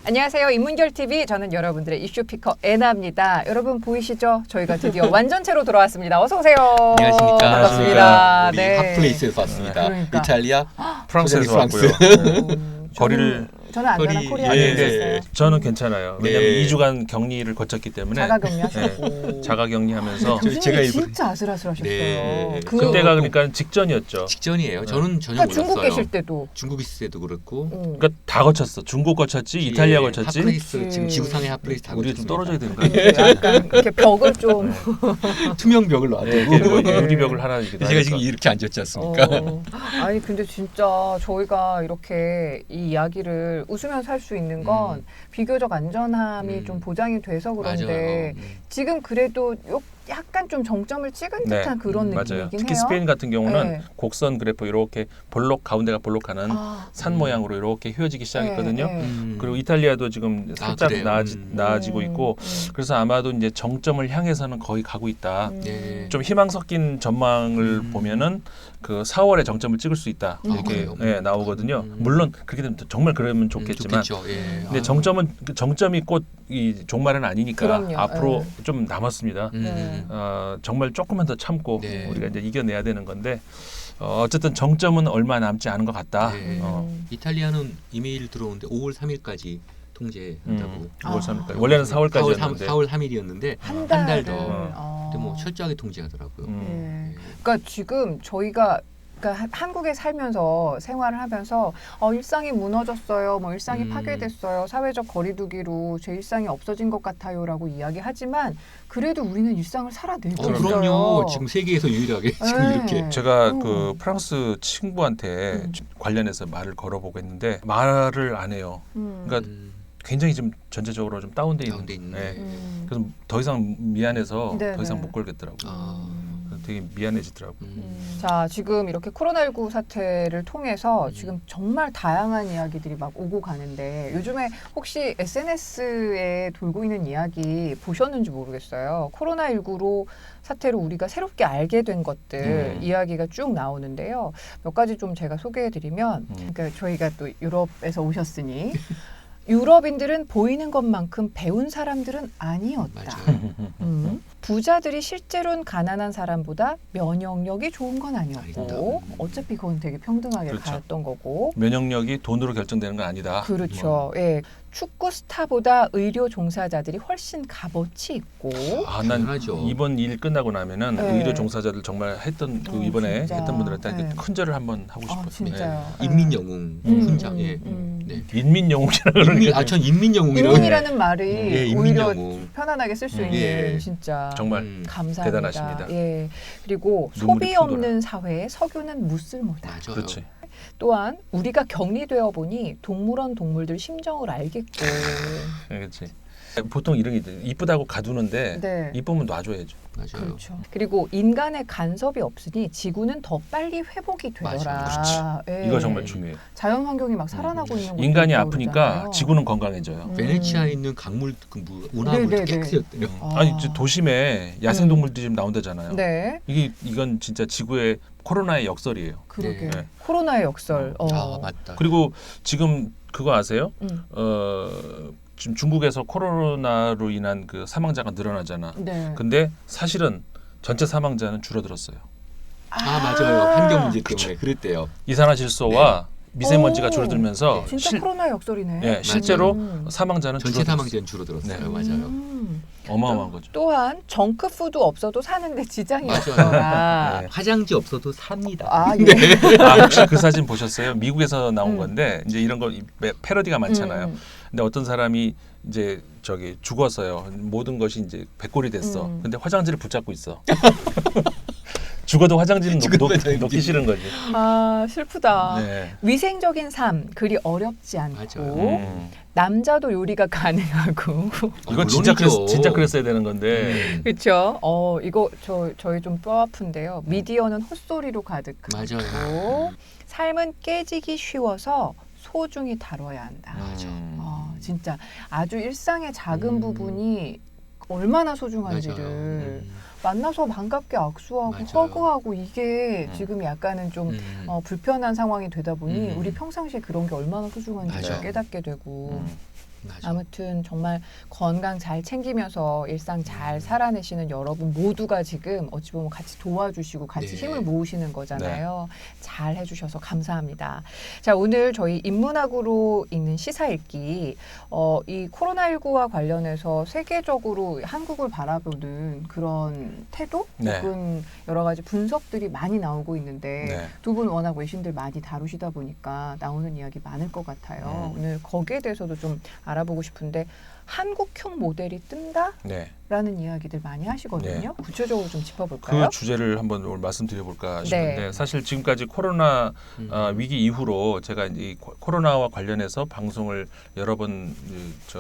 안녕하세요. 인문결TV. 저는 여러분들의 이슈 피커 애나입니다. 여러분 보이시죠? 저희가 드디어 완전체로 돌아왔습니다. 어서 오세요. 안녕하십니까. 반갑습니다. 우리 네. 핫플레이스에서 왔습니다. 그러니까. 이탈리아, 프랑스에서 프랑스. 왔고요. 거리를 저는 안전한 거리- 코리아에 예, 있었어요. 예. 저는 괜찮아요. 왜냐하면 네. 2주간 격리를 거쳤기 때문에 자가격리 하셨고. 자가격리하면서 교수님이 제가 일부러- 진짜 아슬아슬하셨어요. 네. 그때가 그러니까 직전이었죠. 직전이에요. 저는 전혀 그러니까 몰랐어요. 중국 계실 때도. 중국 있을 때도 그렇고. 그러니까 다 거쳤어. 중국 거쳤지, 이탈리아 거쳤지. 핫플레이스, 그치. 지금 지구상의 핫플레이스 다 우리가 좀 거쳤습니다. 떨어져야 되는 거 아니에요? 약간 이렇게 벽을 좀. 투명 벽을 놔두고. 뭐 유리벽을 하나이기도 제가 지금 하니까. 이렇게 앉았지 않습니까? 아니 근데 진짜 저희가 이렇게 이 이야기를 웃으면서 할 수 있는 건 비교적 안전함이 좀 보장이 돼서 그런데 맞아요. 지금 그래도 약간 좀 정점을 찍은 듯한 그런 맞아요. 느낌이긴 특히 해요. 스페인 같은 경우는 네. 곡선 그래프 이렇게 볼록 가운데가 볼록하는 산 모양으로 이렇게 휘어지기 시작했거든요. 그리고 이탈리아도 지금 살짝 그래요? 나아지고 있고 그래서 아마도 이제 정점을 향해서는 거의 가고 있다. 네. 좀 희망 섞인 전망을 보면은 그 4월에 정점을 찍을 수 있다 이렇게 그래요? 나오거든요. 물론 그렇게 되면 정말 그러면 좋겠지만, 좋겠죠. 예. 근데 정점이 곧 이 종말은 아니니까 그럼요. 앞으로 좀 남았습니다. 정말 조금만 더 참고 네. 우리가 이제 이겨내야 되는 건데 어쨌든 정점은 얼마 남지 않은 것 같다. 네. 이탈리아는 이메일 들어오는데 5월 3일까지 통제한다고. 5월 3일까지. 원래는 4월까지였는데 4월 3일이었는데 한 한 달 달을. 더. 근데 뭐 철저하게 통제하더라고요. 네. 그러니까 지금 저희가 한국에 살면서 생활을 하면서 일상이 무너졌어요. 뭐 일상이 파괴됐어요. 사회적 거리두기로 제 일상이 없어진 것 같아요라고 이야기하지만 그래도 우리는 일상을 살아내고 있어요. 그럼요. 지금 세계에서 유일하게 지금 네. 이렇게. 제가 그 프랑스 친구한테 관련해서 말을 걸어보고 했는데 말을 안 해요. 그러니까 굉장히 좀 전체적으로 좀 다운돼 다운돼 있는. 있네. 그래서 더 이상 미안해서 네, 더 이상 네. 못 걸겠더라고요. 아. 되게 미안해지더라고요. 자, 지금 이렇게 코로나19 사태를 통해서 지금 정말 다양한 이야기들이 막 오고 가는데 요즘에 혹시 SNS에 돌고 있는 이야기 보셨는지 모르겠어요. 코로나19로 사태로 우리가 새롭게 알게 된 것들 이야기가 쭉 나오는데요. 몇 가지 좀 제가 소개해드리면 그러니까 저희가 또 유럽에서 오셨으니 유럽인들은 보이는 것만큼 배운 사람들은 아니었다. 맞아요. 부자들이 실제로는 가난한 사람보다 면역력이 좋은 건 아니었고 아니다. 어차피 그건 되게 평등하게 그렇죠. 가였던 거고 면역력이 돈으로 결정되는 건 아니다. 그렇죠. 예. 축구 스타보다 의료 종사자들이 훨씬 값어치 있고 난 당연하죠. 이번 일 끝나고 나면은 네. 의료 종사자들 정말 했던 그 이번에 진짜. 했던 분들한테 네. 큰 절을 한번 하고 싶었어요. 진짜요. 인민영웅 훈장. 예. 네. 인민영웅이라 그러니까 전 인민영웅이라고. 인민이라는 말이 예, 오히려 인민영웅. 편안하게 쓸 수 있는 예. 진짜 정말 감사합니다. 대단하십니다. 예. 그리고 눈물이 소비 없는 사회에 석유는 무쓸모다. 맞아요. 그렇지. 또한 우리가 격리되어 보니 동물원 동물들 심정을 알겠고. 그렇지. 보통 이런 게 이쁘다고 가두는데 네. 이쁘면 놔줘야죠. 맞아요. 그렇죠. 그리고 인간의 간섭이 없으니 지구는 더 빨리 회복이 되더라. 맞아요. 예. 이거 정말 중요해요. 자연 환경이 막 살아나고 있는 것도 인간이 있고 아프니까 그러잖아요. 지구는 건강해져요. 베네치아에 있는 강물 운하물도 네네네. 깨끗해졌대요. 아니 이제 도심에 야생동물들이 지금 나온다잖아요. 네, 이건 진짜 지구의 코로나의 역설이에요. 그러게. 네. 코로나의 역설. 아 맞다. 그리고 지금 그거 아세요? 음. 지금 중국에서 코로나로 인한 그 사망자가 늘어나잖아. 네. 근데 사실은 전체 사망자는 줄어들었어요. 맞아요. 환경 문제 때문에 그랬대요. 이산화질소와 미세먼지가 오. 줄어들면서 진짜 코로나의 역설이네. 실제로 음. 사망자는 전체 줄어들었어요. 사망자는 줄어들었어요. 네. 맞아요. 어마어마한 거죠. 또한 정크푸드 없어도 사는데 지장이 맞아요. 없더라. 네. 화장지 없어도 삽니다. 아, 예. 혹시 그 사진 보셨어요? 미국에서 나온 건데 이제 이런 거 패러디가 많잖아요. 근데 어떤 사람이 이제 죽었어요. 모든 것이 이제 백골이 됐어. 근데 화장지를 붙잡고 있어. 죽어도 화장지는 놓기 싫은 거지. 아, 슬프다. 네. 위생적인 삶 그리 어렵지 않고 맞아요. 남자도 요리가 가능하고 이건 진짜 물론이죠. 진짜 그랬어야 되는 건데. 그렇죠. 이거 저희 좀 뼈 아픈데요. 미디어는 헛소리로 가득하고 맞아요. 삶은 깨지기 쉬워서 소중히 다뤄야 한다. 맞아. 진짜 아주 일상의 작은 부분이 얼마나 소중한지를 맞아요. 만나서 반갑게 악수하고 맞아요. 허그하고 이게 지금 약간은 좀 불편한 상황이 되다 보니 우리 평상시에 그런 게 얼마나 소중한지 맞아요. 깨닫게 되고 맞아. 아무튼 정말 건강 잘 챙기면서 일상 잘 살아내시는 여러분 모두가 지금 어찌 보면 같이 도와주시고 같이 네. 힘을 모으시는 거잖아요. 잘 해주셔서 감사합니다. 자, 오늘 저희 인문학으로 읽는 시사 읽기 이 코로나19와 관련해서 세계적으로 한국을 바라보는 그런 태도 네. 혹은 여러 가지 분석들이 많이 나오고 있는데 네. 두 분 워낙 외신들 많이 다루시다 보니까 나오는 이야기 많을 것 같아요. 오늘 거기에 대해서도 좀 알아보고 싶은데 한국형 모델이 뜬다? 네. 라는 이야기들 많이 하시거든요. 네. 구체적으로 좀 짚어볼까요? 그 주제를 한번 오늘 말씀드려볼까 싶은데 네. 사실 지금까지 코로나 위기 이후로 제가 이제 이 코로나와 관련해서 방송을 여러 번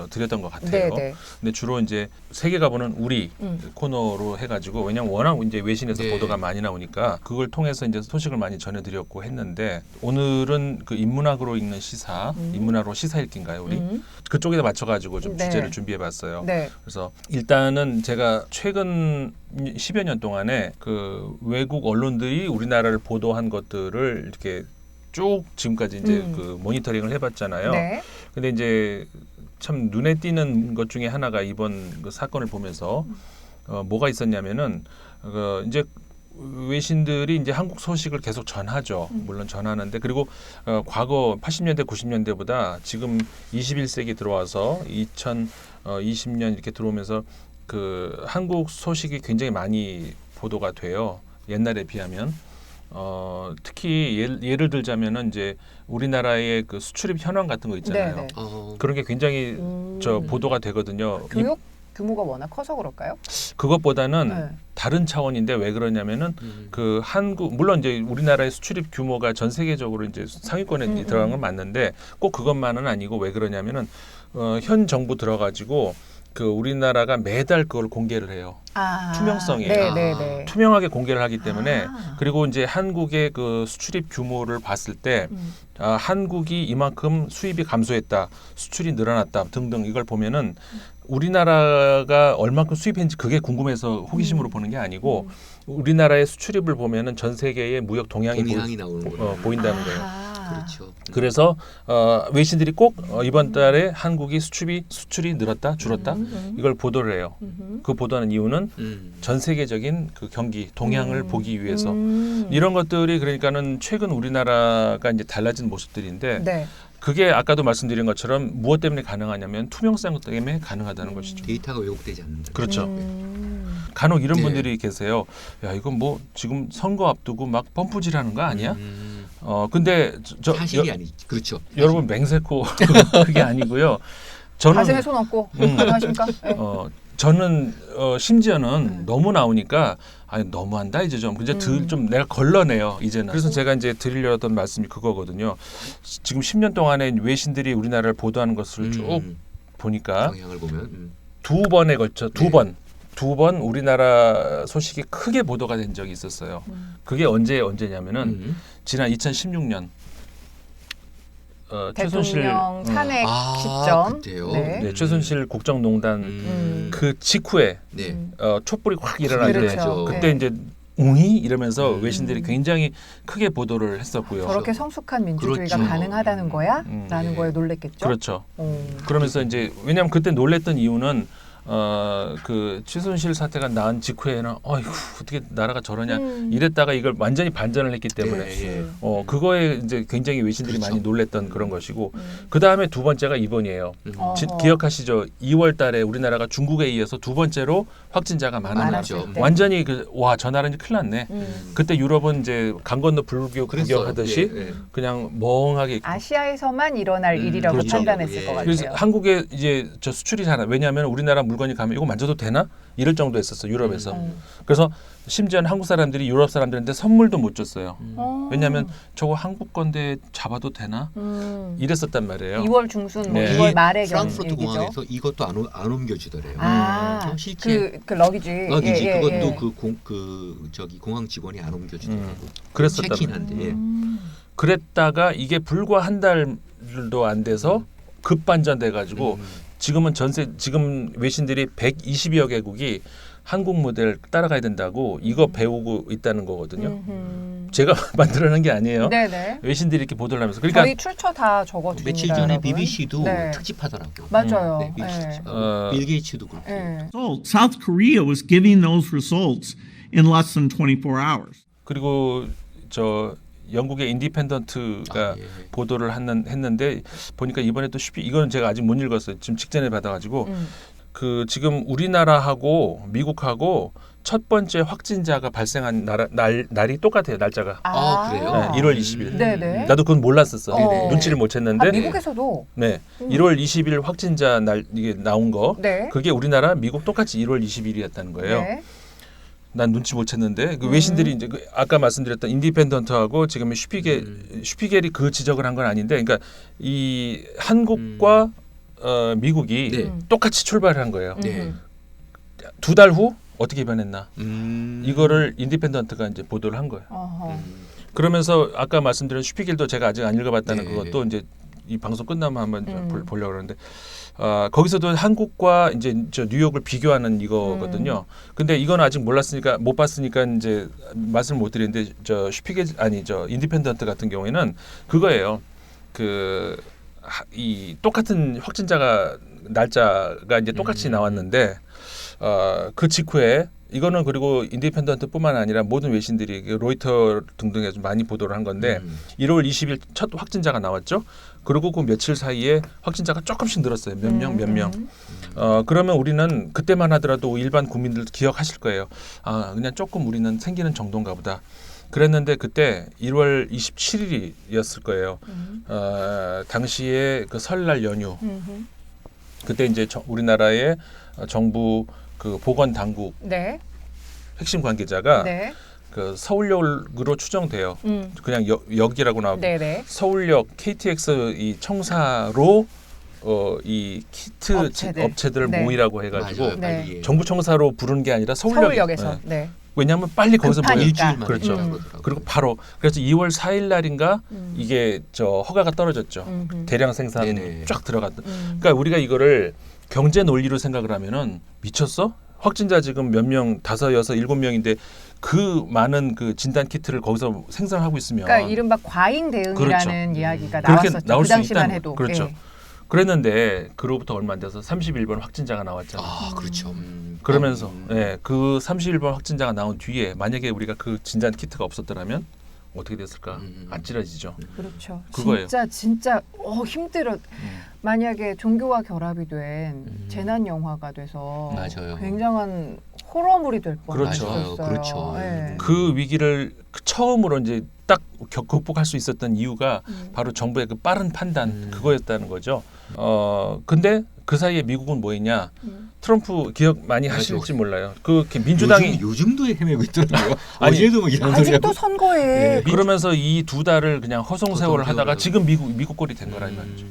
드렸던 것 같아요. 네, 네. 근데 주로 이제 세계가 보는 우리 코너로 해가지고 왜냐면 워낙 이제 외신에서 네. 보도가 많이 나오니까 그걸 통해서 이제 소식을 많이 전해드렸고 했는데 오늘은 그 인문학으로 읽는 시사, 인문학으로 시사 읽기인가요, 우리? 그쪽에 맞춰가지고 좀 네. 주제를 준비해봤어요. 네. 그래서 일단은 제가 최근 10여 년 동안에 그 외국 언론들이 우리나라를 보도한 것들을 이렇게 쭉 지금까지 이제 그 모니터링을 해봤잖아요. 네. 근데 이제 참 눈에 띄는 것 중에 하나가 이번 그 사건을 보면서 뭐가 있었냐면은 이제 외신들이 이제 한국 소식을 계속 전하죠. 물론 전하는데 그리고 과거 80년대 90년대보다 지금 21세기 들어와서 2020년 이렇게 들어오면서 그 한국 소식이 굉장히 많이 보도가 돼요. 옛날에 비하면 특히 예를 들자면은 이제 우리나라의 그 수출입 현황 같은 거 있잖아요. 네, 네. 그런 게 굉장히 보도가 되거든요. 교육 규모가 워낙 커서 그럴까요? 그것보다는 네. 다른 차원인데 왜 그러냐면은 그 한국 물론 이제 우리나라의 수출입 규모가 전 세계적으로 이제 상위권에 들어간 건 맞는데 꼭 그것만은 아니고 왜 그러냐면은 현 정부 들어가지고 그 우리나라가 매달 그걸 공개를 해요. 투명성이에요. 네, 네, 네. 투명하게 공개를 하기 때문에 그리고 이제 한국의 그 수출입 규모를 봤을 때 한국이 이만큼 수입이 감소했다, 수출이 늘어났다 등등 이걸 보면은 우리나라가 얼마큼 수입했는지 그게 궁금해서 호기심으로 보는 게 아니고 우리나라의 수출입을 보면은 전 세계의 무역 동향이 나오는구나. 보인다는 거예요. 그렇죠. 그래서 외신들이 꼭 이번 달에 한국이 수출이 늘었다, 줄었다 이걸 보도를 해요. 그 보도하는 이유는 전 세계적인 그 경기 동향을 보기 위해서 이런 것들이 그러니까는 최근 우리나라가 이제 달라진 모습들인데 네. 그게 아까도 말씀드린 것처럼 무엇 때문에 가능하냐면 투명성 때문에 가능하다는 것이죠. 데이터가 왜곡되지 않는다. 그렇죠. 간혹 이런 네. 분들이 계세요. 야 이건 뭐 지금 선거 앞두고 막 펌프질하는 거 아니야? 근데 사실이 아니지. 그렇죠. 여러분 맹세코 그게 아니고요. 저는 가슴에 손 얹고 가능하십니까? 네. 저는 심지어는 너무 나오니까 아니 너무한다 이제 좀 이제 좀 내가 걸러내요 이제는. 그래서 제가 이제 드리려던 말씀이 그거거든요. 지금 10년 동안에 외신들이 우리나라를 보도하는 것을 쭉 보니까 경향을 보면 두 번에 걸쳐 두 번 우리나라 소식이 크게 보도가 된 적이 있었어요. 그게 언제냐면은 지난 2016년 최순실 대통령 탄핵 시점. 그때요. 네. 네, 최순실 국정농단 그 직후에 네. 촛불이 확 일어날 때 그렇죠. 그때 네. 이제 웅이 이러면서 외신들이 굉장히 크게 보도를 했었고요. 저렇게 성숙한 민주주의가 그렇죠. 가능하다는 거야? 라는 네. 거에 놀랬겠죠? 그렇죠. 그러면서 이제 왜냐하면 그때 놀랬던 이유는 그 최순실 사태가 난 직후에는 어이구 어떻게 나라가 저러냐 이랬다가 이걸 완전히 반전을 했기 때문에 네, 그거에 이제 굉장히 외신들이 그렇죠. 많이 놀랬던 그런 것이고 그 다음에 두 번째가 이번이에요. 기억하시죠? 2월달에 우리나라가 중국에 이어서 두 번째로 확진자가 많았죠. 네. 완전히 와 저 나라 이제 큰일 났네. 그때 유럽은 이제 강 건너 불교하듯이 예, 예. 그냥 멍하게 있고. 아시아에서만 일어날 일이라고 그렇죠. 판단했을 예. 것 같아요. 그래서 한국에 이제 저 수출이 잘 안, 왜냐하면 우리나라 물건이 가면 이거 만져도 되나? 이럴 정도 했었어 유럽에서. 그래서 심지어는 한국 사람들이 유럽 사람들한테 선물도 못 줬어요. 왜냐하면 저거 한국 건데 잡아도 되나? 이랬었단 말이에요. 2월 중순, 뭐 네. 2월 말에 프랑크푸르트 얘기죠. 공항에서 이것도 안 옮겨주더래요. 실제 그 러기지. 러기지 예, 예, 그것도 예. 공항 직원이 안 옮겨주더라고. 그랬었단 체킹한데. 그랬다가 이게 불과 한 달도 안 돼서 급반전돼가지고 지금은 지금 외신들이 120여 개국이 한국 모델 따라가야 된다고 이거 배우고 있다는 거거든요. 제가 만들어낸 게 아니에요. 네네. 외신들이 이렇게 보도를 하면서 그러니까 저희 출처 다 적어줍니다. 며칠 전에 여러분. BBC도 네. 특집하더라고요. 맞아요. 네, BBC. 네. 빌 게이츠도 그렇고. 네. South Korea was giving those results in less than 24 hours. 그리고 저 영국의 인디펜던트가 보도를 했는데 보니까 이번에 또 이건 제가 아직 못 읽었어요. 지금 직전에 받아가지고 그 지금 우리나라하고 미국하고 첫 번째 확진자가 발생한 날이 똑같아요. 날짜가. 아, 그래요? 네, 1월 20일. 네네. 나도 그건 몰랐었어. 네네. 눈치를 못 챘는데. 미국에서도. 네. 1월 20일 확진자 날 이게 나온 거. 네. 그게 우리나라, 미국 똑같이 1월 20일이었다는 거예요. 네. 난 눈치 못 챘는데 그 외신들이 이제 아까 말씀드렸던 인디펜던트하고 지금 슈피겔이 그 지적을 한 건 아닌데, 그러니까 이 한국과 미국이 네. 똑같이 출발을 한 거예요. 네. 2달 후 어떻게 변했나? 이거를 음. 인디펜던트가 이제 보도를 한 거예요. 어허. 그러면서 아까 말씀드린 슈피겔도 제가 아직 안 읽어봤다는 네. 그것도 이제 이 방송 끝나면 한번 보려고 그러는데 거기서도 한국과 이제 저 뉴욕을 비교하는 이거거든요. 근데 이건 아직 몰랐으니까 못 봤으니까 이제 말씀을 못 드리는데 저 인디펜던트 같은 경우에는 그거예요. 이 똑같은 확진자가 날짜가 이제 똑같이 나왔는데 그 직후에 이거는 그리고 인디펜던트뿐만 아니라 모든 외신들이 로이터 등등에 좀 많이 보도를 한 건데 1월 20일 첫 확진자가 나왔죠. 그리고 그 며칠 사이에 확진자가 조금씩 늘었어요. 몇 명. 그러면 우리는 그때만 하더라도 일반 국민들도 기억하실 거예요. 아, 그냥 조금 우리는 생기는 정도인가 보다. 그랬는데 그때 1월 27일이었을 거예요. 당시에 그 설날 연휴. 그때 이제 우리나라의 정부 그 보건 당국 네. 핵심 관계자가 네. 그 서울역으로 추정돼요. 그냥 역이라고 나오고 네네. 서울역 KTX 이 청사로 이 키트 업체들 네. 모이라고 해가지고 맞아요. 네. 빨리. 정부 청사로 부른 게 아니라 서울역에서. 네. 네. 왜냐하면 빨리 거기서 급하니까. 모여. 일주일 만에 그렇죠. 그러더라고요. 그리고 바로 그래서 2월 4일 날인가 이게 저 허가가 떨어졌죠. 대량 생산 네네. 쫙 들어갔다. 그러니까 우리가 이거를 경제 논리로 생각을 하면은 미쳤어? 확진자 지금 몇 명, 5, 6, 7명인데 그 많은 그 진단 키트를 거기서 생산하고 있으면 그러니까 이른바 과잉 대응이라는 그렇죠. 이야기가 그렇게 나왔었죠. 나올 그 수 당시만 있다는 해도. 그렇죠. 예. 그랬는데 그로부터 얼마 안 돼서 31번 확진자가 나왔잖아요. 아, 그렇죠. 그러면서 그 31번 확진자가 나온 뒤에 만약에 우리가 그 진단 키트가 없었더라면 어떻게 됐을까? 아찔해지죠. 그렇죠. 그거예요. 진짜 힘들어. 만약에 종교와 결합이 된 재난 영화가 돼서 맞아요. 굉장한 호러물이 될 그렇죠. 뻔했었어요. 그렇죠. 네. 그 위기를 처음으로 이제 딱 극복할 수 있었던 이유가 바로 정부의 그 빠른 판단 그거였다는 거죠. 근데 그 사이에 미국은 뭐했냐? 트럼프 기억 많이 하실지 몰라요. 그 민주당이 요즘도 헤매고 있더라고요. 아니, 어제도 뭐 이런 소리가 아직도 선거에 네. 그러면서 이 2달을 그냥 허송세월을 하다가 지금 미국 꼴이 된 거라 이 말이죠.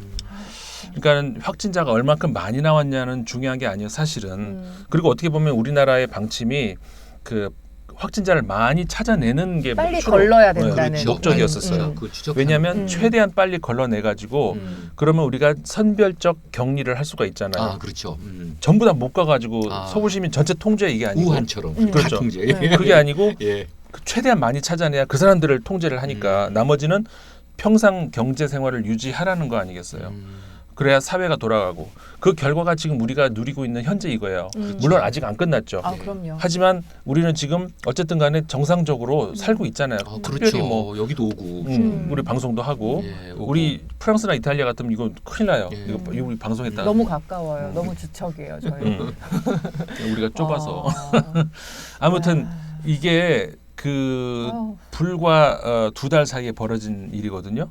그러니까 확진자가 얼만큼 많이 나왔냐는 중요한 게 아니에요, 사실은. 그리고 어떻게 보면 우리나라의 방침이 그 확진자를 많이 찾아내는 게 빨리 주로, 걸러야 된다는 그렇죠. 목적이었었어요. 그 추적. 왜냐하면 최대한 빨리 걸러내 가지고 그러면 우리가 선별적 격리를 할 수가 있잖아요. 아, 그렇죠. 전부 다 못 가가지고 아. 서울 시민 전체 통제 이게 아니고 우한처럼 그렇죠. 다 통제. 그게 아니고 예. 최대한 많이 찾아내야 그 사람들을 통제를 하니까 나머지는 평상 경제 생활을 유지하라는 거 아니겠어요. 그래야 사회가 돌아가고 그 결과가 지금 우리가 누리고 있는 현재 이거예요. 물론 아직 안 끝났죠. 아, 그럼요. 하지만 우리는 지금 어쨌든 간에 정상적으로 살고 있잖아요. 아, 특별히 그렇죠. 뭐 여기도 오고. 우리 방송도 하고 예, 오고. 우리 프랑스나 이탈리아 같으면 이거 큰일 나요. 예. 이거 우리 방송했다. 너무 가까워요. 너무 지척이에요, 저희. 우리가 좁아서 아. 아무튼 이게 그 아우. 불과 2달 사이에 벌어진 일이거든요.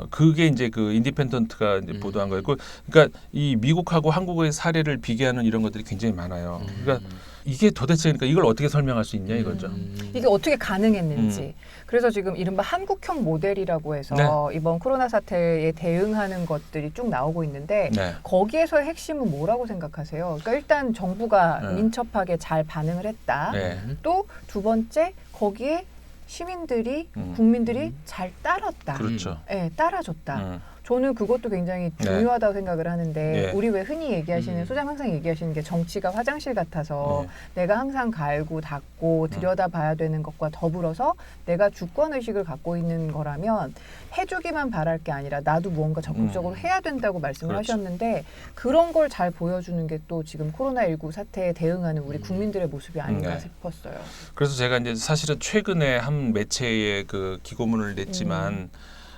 그게 이제 그 인디펜던트가 이제 보도한 거였고, 그러니까 이 미국하고 한국의 사례를 비교하는 이런 것들이 굉장히 많아요. 그러니까 이게 도대체 그러니까 이걸 어떻게 설명할 수 있냐 이거죠. 이게 어떻게 가능했는지. 그래서 지금 이른바 한국형 모델이라고 해서 네. 이번 코로나 사태에 대응하는 것들이 쭉 나오고 있는데 네. 거기에서의 핵심은 뭐라고 생각하세요? 그러니까 일단 정부가 네. 민첩하게 잘 반응을 했다. 네. 또 두 번째 거기에 시민들이 국민들이 잘 따랐다. 그렇죠. 네, 따라줬다. 저는 그것도 굉장히 중요하다고 생각을 하는데 네. 우리 왜 흔히 얘기하시는 음. 소장 항상 얘기하시는 게 정치가 화장실 같아서 내가 항상 갈고 닦고 들여다봐야 되는 것과 더불어서 내가 주권 의식을 갖고 있는 거라면 해주기만 바랄 게 아니라 나도 무언가 적극적으로 해야 된다고 말씀을 그렇죠. 하셨는데 그런 걸 잘 보여주는 게 또 지금 코로나19 사태에 대응하는 우리 국민들의 모습이 아닌가 네. 싶었어요. 그래서 제가 이제 사실은 최근에 한 매체에 그 기고문을 냈지만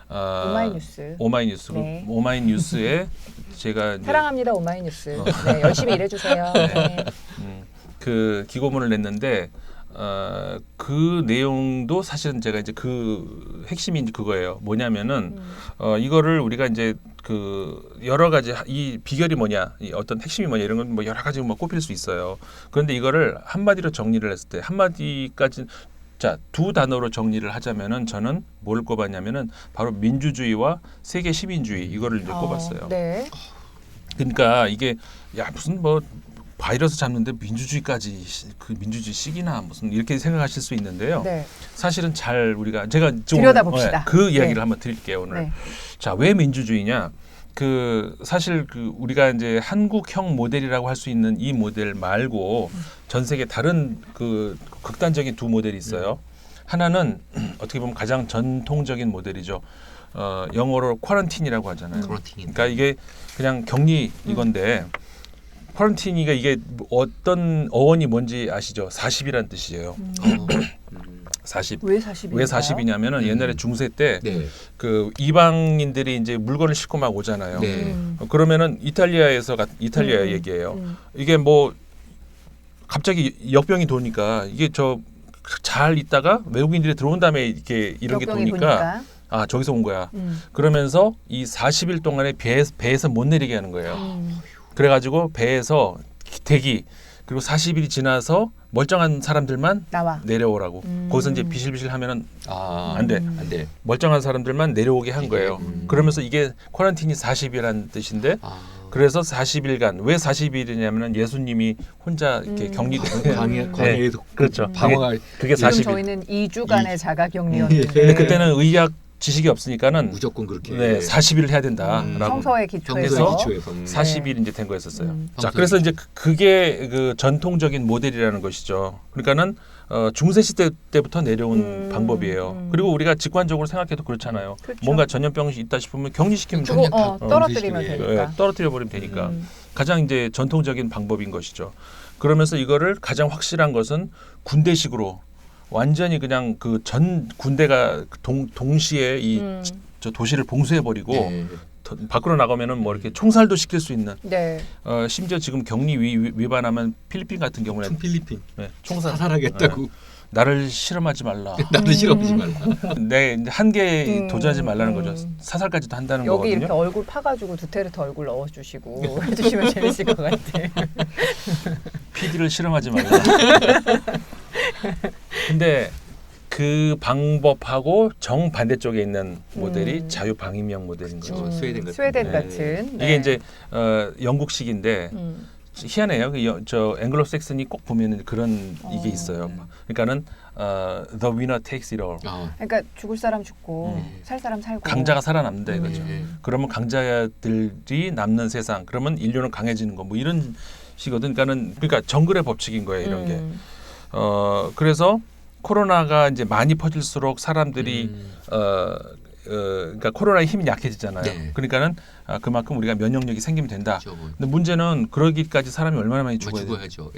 오마이뉴스. 오마이뉴스 네. 오마이뉴스에 제가 이제 사랑합니다 오마이뉴스. 네, 열심히 일해주세요. 네. 그 기고문을 냈는데 그 내용도 사실은 제가 이제 그 핵심이 이제 그거예요. 뭐냐면은 이거를 우리가 이제 그 여러 가지 이 비결이 뭐냐, 이 어떤 핵심이 뭐냐 이런 건 뭐 여러 가지 뭐 꼽힐 수 있어요. 그런데 이거를 한마디로 정리를 했을 때 한마디까지 자, 두 단어로 정리를 하자면은 저는 뭘 꼽았냐면은 바로 민주주의와 세계 시민주의 이거를 이제 꼽았어요. 네. 그러니까 이게 야 무슨 뭐 바이러스 잡는데 민주주의까지 그 민주주의 시기나 무슨 이렇게 생각하실 수 있는데요. 네. 사실은 잘 우리가 제가 좀 들여다봅시다. 그 이야기를 네. 한번 드릴게요 오늘. 네. 자, 왜 민주주의냐? 그 사실 그 우리가 이제 한국형 모델이라고 할 수 있는 이 모델 말고 전 세계 다른 그 극단적인 두 모델이 있어요. 하나는 어떻게 보면 가장 전통적인 모델이죠. 영어로 쿼런틴이라고 하잖아요. 쿼런틴. 그러니까 이게 그냥 격리 이건데 쿼런틴이가 이게 어떤 어원이 뭔지 아시죠? 40이라는 뜻이에요. 40. 왜 40일인가요? 왜 40이냐면은 옛날에 중세 때 네. 그 이방인들이 이제 물건을 싣고 막 오잖아요. 네. 그러면은 이탈리아 얘기예요. 이게 뭐 갑자기 역병이 도니까 이게 저 잘 있다가 외국인들이 들어온 다음에 이렇게 이런 게 역병이 도니까 보니까. 아 저기서 온 거야. 그러면서 이 40일 동안에 배에서 못 내리게 하는 거예요. 그래가지고 배에서 대기 그리고 40일이 지나서 멀쩡한 사람들만 나와. 내려오라고. 거기서 이제 비실비실 하면은 안 돼. 안 돼. 멀쩡한 사람들만 내려오게 한 거예요. 그러면서 이게 쿼런틴이 40이라는 뜻인데 그래서 40일간 왜 40일이냐면은 예수님이 혼자 이렇게 격리되는 광야에서 그렇죠. 방황할 그게 지금 40일. 저희는 2주간의 자가격리였는데 근데 그때는 의학 지식이 없으니까는 무조건 그렇게 네, 40일을 해야 된다라고 성서의 기초에서 성서의 기초에서 40일 이제 된 거였었어요. 자, 성서의 그래서 이제 그게 그 전통적인 모델이라는 것이죠. 그러니까는 중세 시대 때부터 내려온 방법이에요. 그리고 우리가 직관적으로 생각해도 그렇잖아요. 그렇죠. 뭔가 전염병이 있다 싶으면 격리시키면 그거 되니까. 떨어뜨리면 네, 되니까. 떨어뜨려 버리면 되니까. 가장 이제 전통적인 방법인 것이죠. 그러면서 이거를 가장 확실한 것은 군대식으로 완전히 그냥 그 전 군대가 동시에 이 저 도시를 봉쇄해 버리고 네. 밖으로 나가면은 뭐 이렇게 총살도 시킬 수 있는 네. 심지어 지금 격리 위반하면 필리핀 같은 경우는 필리핀 총살 사살하겠다고 나를 실험하지 말라. 나도 실험하지 말라. 내 이제 한계에 도전하지 말라는 거죠. 사살까지도 한다는 여기 거거든요. 이렇게 얼굴 파가지고 두테르테 얼굴 넣어주시고 해주시면 재밌을 것 같아. PD를 실험하지 말라. 근데 그 방법하고 정반대쪽에 있는 모델이 자유방임형 모델인 거죠. 스웨덴 같은. 스웨덴 네. 같은. 이게 이제 영국식인데 음. 희한해요. 저 앵글로색슨이 꼭 보면은 그런 이게 있어요. 그러니까는 the winner takes it all. 그러니까 죽을 사람 죽고 살 사람 살고. 강자가 살아남는다 이거죠. 네. 그러면 강자들이 남는 세상. 그러면 인류는 강해지는 거. 뭐 이런 식이거든. 그러니까 정글의 법칙인 거예요. 이런 게. 그래서 코로나가 이제 많이 퍼질수록 사람들이 그러니까 코로나의 힘이 약해지잖아요. 네. 그러니까는 그만큼 우리가 면역력이 생기면 된다. 그렇죠. 근데 문제는 그러기까지 사람이 얼마나 많이 죽어야 돼. 죽어야죠.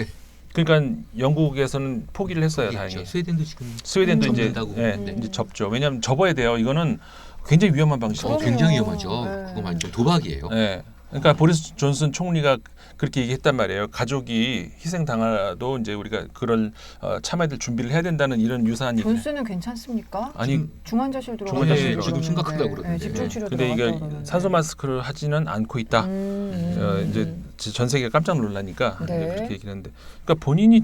그러니까 영국에서는 포기를 했어요, 다행히. 그렇죠. 스웨덴도 지금 스웨덴도 이제 접는다고. 이제 접죠. 왜냐하면 접어야 돼요. 이거는 굉장히 위험한 방식이죠. 굉장히 위험하죠. 네. 그거 완전 도박이에요. 네. 그러니까 보리스 존슨 총리가 그렇게 얘기했단 말이에요. 가족이 희생 당하도 이제 우리가 그런 참아야 될 준비를 해야 된다는 이런 유사한 얘기. 존스는 괜찮습니까? 아니 중환자실 들어가. 중환자실 지금 심각하다고 그러는데. 집중 치료 근데 이게 들어갔다고 산소 마스크를 하지는 않고 있다. 이제 전 세계가 깜짝 놀라니까 네. 이제 그렇게 얘기했는데, 그러니까 본인이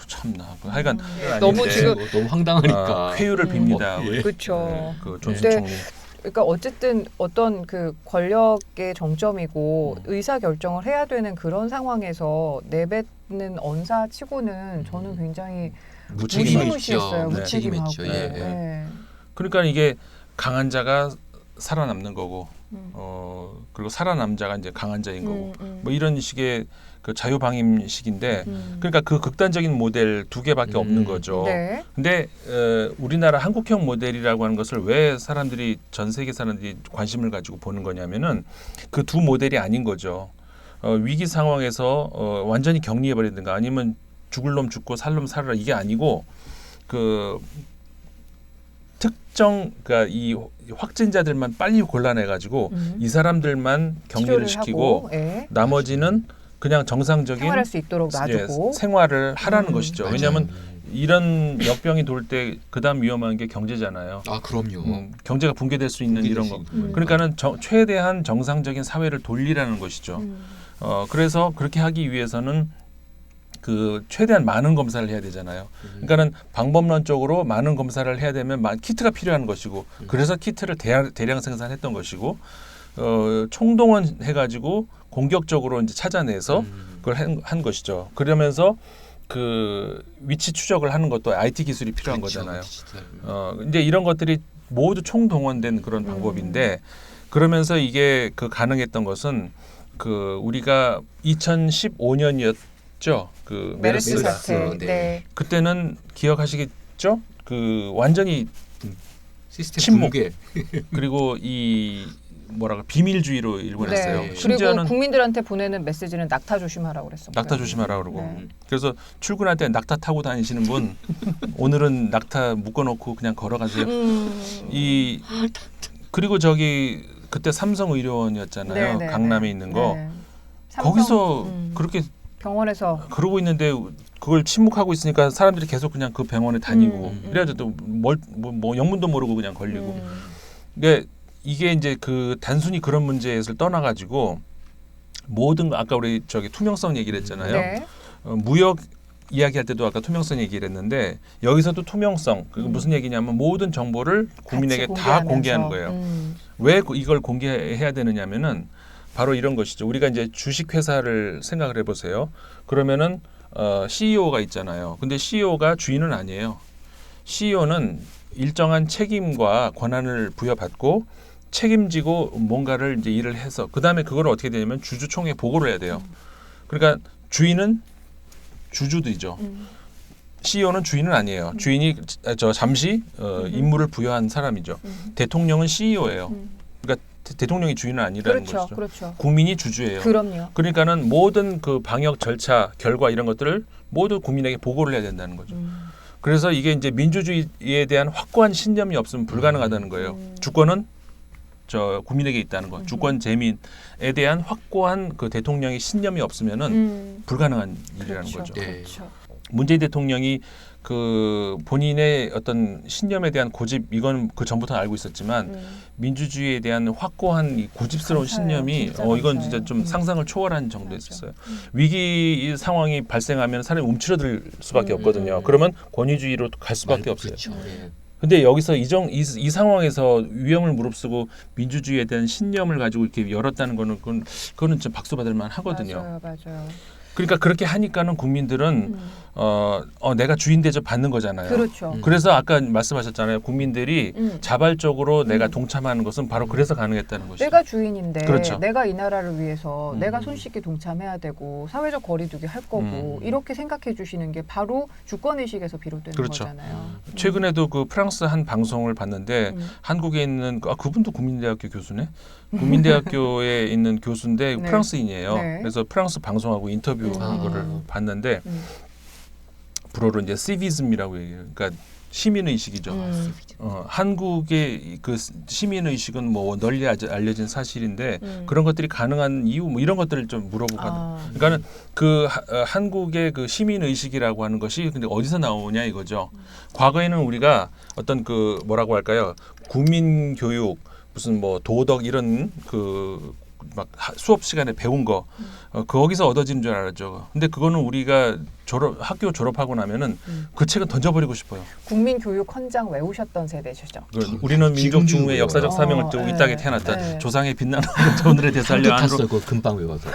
참나 하여간 너무 아닌데, 지금 너무 황당하니까. 쾌유를 빕니다. 우리 그렇죠. 그 존슨 네. 총리. 그러니까 어쨌든 어떤 그 권력의 정점이고 의사 결정을 해야 되는 그런 상황에서 내뱉는 언사치고는 저는 굉장히 무시무시했어요. 네. 무책임하고. 무책임했죠. 예. 네. 그러니까 이게 강한 자가 살아남는 거고 그리고 살아남자가 이제 강한 자인 거고 뭐 이런 식의 그 자유방임식인데 그러니까 그 극단적인 모델 두 개밖에 없는 거죠. 네. 근데 우리나라 한국형 모델이라고 하는 것을 왜 사람들이 전 세계 사람들이 관심을 가지고 보는 거냐면은 그 두 모델이 아닌 거죠. 위기 상황에서 완전히 격리해버리든가 아니면 죽을 놈 죽고 살 놈 살아라 이게 아니고 그 특정 그러니까 이 확진자들만 빨리 골라내가지고 이 사람들만 격리를 시키고 예. 나머지는 그냥 정상적인 생활할 수 있도록 놔두고 생활을 하라는 것이죠. 맞아요. 왜냐하면 이런 역병이 돌 때 그다음 위험한 게 경제잖아요. 아 그럼요. 경제가 붕괴될 수 있는 이런 거. 그러니까는 최대한 정상적인 사회를 돌리라는 것이죠. 그래서 그렇게 하기 위해서는 그 최대한 많은 검사를 해야 되잖아요. 그러니까는 방법론적으로 많은 검사를 해야 되면 키트가 필요한 것이고, 그래서 키트를 대량 생산했던 것이고, 총동원 해가지고 공격적으로 이제 찾아내서 그걸 한 것이죠. 그러면서 그 위치 추적을 하는 것도 IT 기술이 필요한 거잖아요. 이제 이런 것들이 모두 총동원된 그런 방법인데, 그러면서 이게 그 가능했던 것은 그 우리가 2015년이었죠. 그 메르스 메르스가 사태. 네. 그때는 기억하시겠죠? 그 완전히 시스템 침묵. 붕괴. 그리고 이 뭐랄까 비밀주의로 일관했어요. 네. 그리고 심지어는 국민들한테 보내는 메시지는 낙타 조심하라고 그랬어요. 낙타 조심하라 그러고. 네. 그래서 출근할 때 낙타 타고 다니시는 분 오늘은 낙타 묶어놓고 그냥 걸어가세요. 이 그리고 저기 그때 삼성의료원이었잖아요. 네, 네, 강남에 네. 있는 거. 네. 삼성, 거기서 그렇게 병원에서 그러고 있는데 그걸 침묵하고 있으니까 사람들이 계속 그냥 그 병원에 다니고 그래가지고 뭐 영문도 모르고 그냥 걸리고. 근데 이게 이제 그 단순히 그런 문제에서 떠나가지고 모든 거 아까 우리 저기 투명성 얘기를 했잖아요. 네. 무역 이야기할 때도 아까 투명성 얘기를 했는데 여기서도 투명성. 그게 무슨 얘기냐면 모든 정보를 국민에게 같이 다 공개하면서. 공개하는 거예요. 왜 이걸 공개해야 되느냐면은 바로 이런 것이죠. 우리가 이제 주식회사를 생각을 해보세요. 그러면은 CEO가 있잖아요. 근데 CEO가 주인은 아니에요. CEO는 일정한 책임과 권한을 부여받고 책임지고 뭔가를 이제 일을 해서 그 다음에 그걸 어떻게 되냐면 주주총회에 보고를 해야 돼요. 그러니까 주인은 주주들이죠. CEO는 주인은 아니에요. 주인이 잠시 임무를 부여한 사람이죠. 대통령은 CEO예요. 그러니까 대통령이 주인은 아니라는 그렇죠, 것이죠. 그렇죠. 국민이 주주예요. 그럼요. 그러니까는 모든 그 방역 절차, 결과 이런 것들을 모두 국민에게 보고를 해야 된다는 거죠. 그래서 이게 이제 민주주의에 대한 확고한 신념이 없으면 불가능하다는 거예요. 주권은 저 국민에게 있다는 거. 주권 재민에 대한 확고한 그 대통령의 신념이 없으면은 불가능한 일이라는 그렇죠, 거죠. 네. 그렇죠. 문재인 대통령이 그 본인의 어떤 신념에 대한 고집 이건 그 전부터 알고 있었지만 민주주의에 대한 확고한 이 고집스러운 감사해요. 신념이 진짜 이건 감사해요. 진짜 좀 상상을 초월한 정도였어요. 위기 상황이 발생하면 사람이 움츠러들 수밖에 없거든요. 그러면 권위주의로 갈 수밖에 없어요. 그렇죠. 네. 근데 여기서 이 상황에서 위험을 무릅쓰고 민주주의에 대한 신념을 가지고 이렇게 열었다는 거는 그거는 좀 박수 받을 만 하거든요. 맞아요. 그러니까 그렇게 하니까는 국민들은 내가 주인 대접 받는 거잖아요. 그렇죠. 그래서 아까 말씀하셨잖아요. 국민들이 자발적으로 내가 동참하는 것은 바로 그래서 가능했다는 것이죠. 내가 주인인데 그렇죠. 내가 이 나라를 위해서 내가 손쉽게 동참해야 되고 사회적 거리두기 할 거고 이렇게 생각해 주시는 게 바로 주권의식에서 비롯되는 그렇죠. 거잖아요. 최근에도 그 프랑스 한 방송을 봤는데 한국에 있는 그분도 국민대학교 교수네. 국민대학교에 있는 교수인데 네. 프랑스인이에요. 네. 그래서 프랑스 방송하고 인터뷰한 거를 봤는데 불어로 이제 시비즘이라고 얘기해요. 그러니까 시민 의식이죠. 한국의 그 시민 의식은 뭐 널리 알려진 사실인데 그런 것들이 가능한 이유 뭐 이런 것들을 좀 물어보고 그러니까는 그 한국의 그 시민 의식이라고 하는 것이 근데 어디서 나오냐 이거죠. 과거에는 우리가 어떤 그 뭐라고 할까요? 국민 교육 무슨 뭐 도덕 이런 그 막 수업 시간에 배운 거 거기서 얻어지는 줄 알았죠. 근데 그거는 우리가 학교 졸업하고 나면은 그 책은 던져버리고 싶어요. 국민교육헌장 외우셨던 세대시죠. 우리는 민족 지금도 중후의 역사적 사명을 띠고 이 땅에 태어났다. 조상의 빛나는 오늘의 대살려 안으로. 탔어. 그 금방 외워서.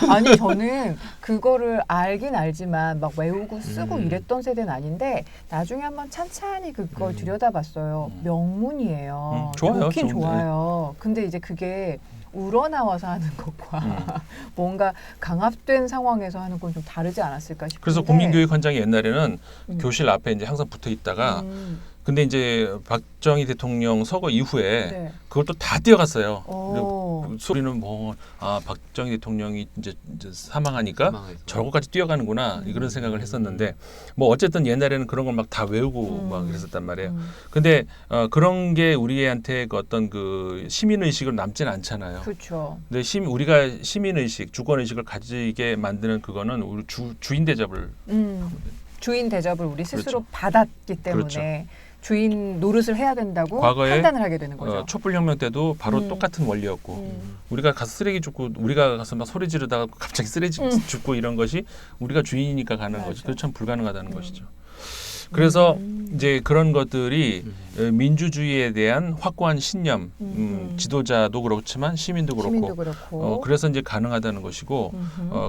아니 저는 그거를 알긴 알지만 막 외우고 쓰고 이랬던 세대는 아닌데 나중에 한번 찬찬히 그걸 들여다봤어요. 명문이에요. 좋아요. 좋긴 좋은데. 좋아요. 근데 이제 그게 우러나와서 하는 것과 뭔가 강압된 상황에서 하는 건 좀 다르지 않았을까 싶은데. 그래서 국민교육헌장이 옛날에는 교실 앞에 이제 항상 붙어 있다가 근데 이제 박정희 대통령 서거 이후에 네. 그걸 또 다 뛰어갔어요. 오. 소리는 박정희 대통령이 이제 사망하니까 사망해서. 저거까지 뛰어가는구나 이런 생각을 했었는데 뭐 어쨌든 옛날에는 그런 걸 막 다 외우고 막 그랬었단 말이에요. 근데 그런 게 우리한테 그 어떤 그 시민 의식으로 남지는 않잖아요. 그렇죠. 근데 우리가 시민 의식, 주권 의식을 가지게 만드는 그거는 우리 주인 대접을 주인 대접을 우리 스스로 그렇죠. 받았기 때문에 그렇죠. 주인 노릇을 해야 된다고 과거에 판단을 하게 되는 거죠. 촛불혁명 때도 바로 똑같은 원리였고 우리가 가서 쓰레기 줍고 우리가 가서 막 소리 지르다가 갑자기 쓰레기 줍고 이런 것이 우리가 주인이니까 가는 맞아. 거죠. 그게 참 불가능하다는 것이죠. 그래서 이제 그런 것들이 민주주의에 대한 확고한 신념, 지도자도 그렇지만 시민도 그렇고, 시민도 그렇고. 그래서 이제 가능하다는 것이고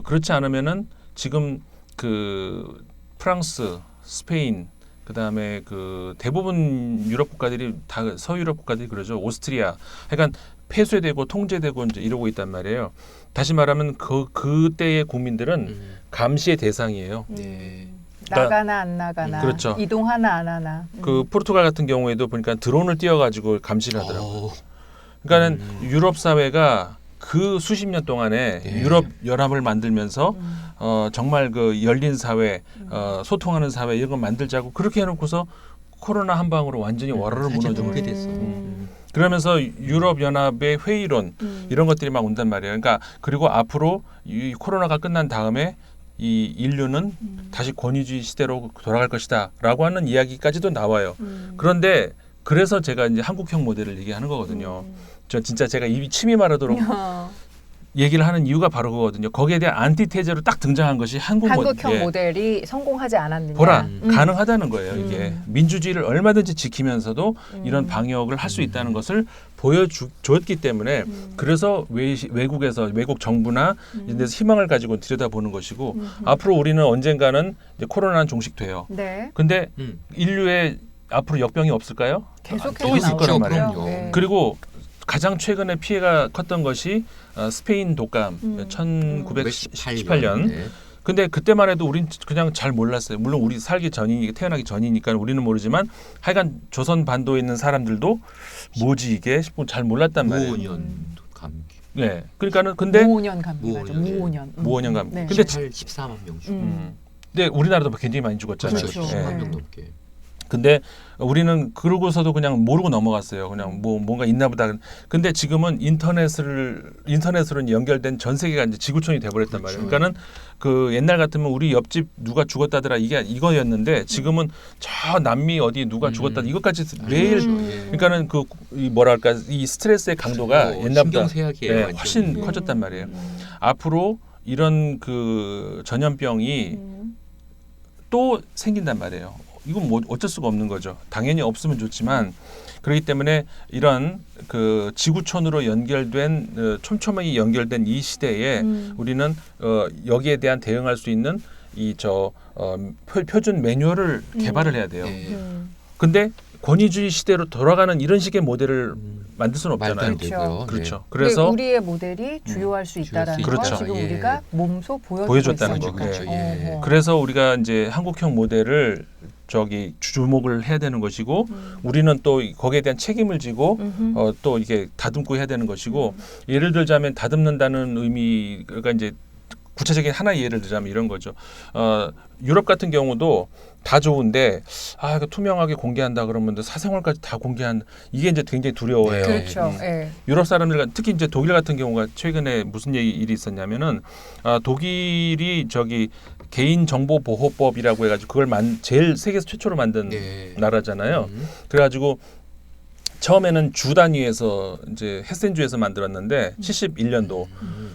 그렇지 않으면은 지금 그 프랑스, 스페인 그다음에 그 대부분 유럽 국가들이 다 서유럽 국가들이 그러죠. 오스트리아. 그러니까 폐쇄되고 통제되고 이제 이러고 있단 말이에요. 다시 말하면 그때의 국민들은 감시의 대상이에요. 네. 나가나 안 나가나, 그렇죠. 이동하나 안 하나. 그 포르투갈 같은 경우에도 보니까 드론을 띄워가지고 감시를 하더라고요. 그러니까는 유럽 사회가 그 수십 년 동안에 예. 유럽 연합을 만들면서 정말 그 열린 사회, 소통하는 사회 이런 거 만들자고 그렇게 해놓고서 코로나 한 방으로 완전히 와르르 살짝 무너져. 그렇게 됐어. 그러면서 유럽 연합의 회의론 이런 것들이 막 온단 말이에요. 그러니까 그리고 앞으로 이 코로나가 끝난 다음에 이 인류는 다시 권위주의 시대로 돌아갈 것이다라고 하는 이야기까지도 나와요. 그런데 그래서 제가 이제 한국형 모델을 얘기하는 거거든요. 저 진짜 제가 입이 침이 마르도록 얘기를 하는 이유가 바로 그거거든요. 거기에 대한 안티테제로 딱 등장한 것이 한국형 모델이 성공하지 않았느냐. 보라 가능하다는 거예요. 이게 민주주의를 얼마든지 지키면서도 이런 방역을 할 수 있다는 것을 보여줬기 때문에 그래서 외국에서 외국 정부나 이런 데서 희망을 가지고 들여다보는 것이고 앞으로 우리는 언젠가는 이제 코로나는 종식돼요. 네. 근데 인류의 앞으로 역병이 없을까요? 계속해서 또 있을 거란 나오죠. 말이에요. 그럼요. 네. 그리고 가장 최근에 피해가 컸던 것이 스페인 독감 1918년. 네. 근데 그때만 해도 우린 그냥 잘 몰랐어요. 물론 우리 태어나기 전이니까 우리는 모르지만 하여간 조선 반도에 있는 사람들도 뭐지 이게 싶고 잘 몰랐단 말이에요. 무오년 감기. 네. 그러니까는 근데 무오년 감기가죠. 무오년, 예. 무오년. 무오년 감기. 네. 근데 14만 명 죽고. 근데 우리나라도 굉장히 많이 죽었잖아요. 그렇죠. 그렇죠. 10만 예. 명 넘게. 근데 우리는 그러고서도 그냥 모르고 넘어갔어요. 그냥 뭔가 있나 보다. 근데 지금은 인터넷으로 연결된 전 세계가 이제 지구촌이 돼버렸단 말이에요. 그러니까는 그 옛날 같으면 우리 옆집 누가 죽었다더라 이게 이거였는데 지금은 저 남미 어디 누가 죽었다 이것까지 매일 그러니까는 이 뭐랄까 이 스트레스의 강도가 옛날보다 신경쇠약이에요. 네, 완전히. 훨씬 커졌단 말이에요. 앞으로 이런 그 전염병이 또 생긴단 말이에요. 이건 뭐 어쩔 수가 없는 거죠. 당연히 없으면 좋지만 그렇기 때문에 이런 그 지구촌으로 연결된 촘촘하게 연결된 이 시대에 우리는 여기에 대한 대응할 수 있는 표준 매뉴얼을 개발을 해야 돼요. 네. 근데 권위주의 시대로 돌아가는 이런 식의 모델을 만들 수는 말도 없잖아요. 안 되고요. 그렇죠. 네. 그래서 우리의 모델이 주요할 수 있다라는 걸 그렇죠. 지금 예. 우리가 몸소 보여줬다는 있으니까. 거죠. 예. 그래서 우리가 이제 한국형 모델을 주목을 해야 되는 것이고 우리는 또 거기에 대한 책임을 지고 또 이게 다듬고 해야 되는 것이고 예를 들자면 다듬는다는 의미가 이제 구체적인 하나의 예를 들자면 이런 거죠. 유럽 같은 경우도 다 좋은데 이거 투명하게 공개한다 그러면 사생활까지 다 공개한 이게 이제 굉장히 두려워해요. 그렇죠. 예. 유럽 사람들 특히 이제 독일 같은 경우가 최근에 무슨 일이 있었냐면은 독일이 개인정보보호법이라고 해가지고 그걸 제일 세계에서 최초로 만든 네. 나라잖아요. 그래가지고 처음에는 주 단위에서 이제 헤센주에서 만들었는데 71년도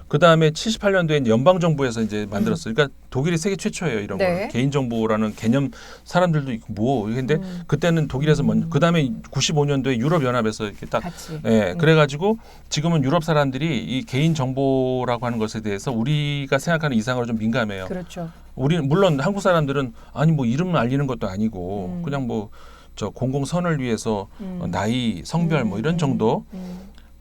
그 다음에 78년도에 연방 정부에서 이제 만들었어요. 그러니까 독일이 세계 최초예요 이런 네. 거. 개인 정보라는 개념 사람들도 있고 뭐 근데 그때는 독일에서 먼저 그 다음에 95년도에 유럽 연합에서 이렇게 딱 같이. 예, 그래가지고 지금은 유럽 사람들이 이 개인 정보라고 하는 것에 대해서 우리가 생각하는 이상으로 좀 민감해요. 그렇죠. 우리 물론 한국 사람들은 아니 뭐 이름 알리는 것도 아니고 그냥 뭐 저 공공선을 위해서 나이, 성별 뭐 이런 정도.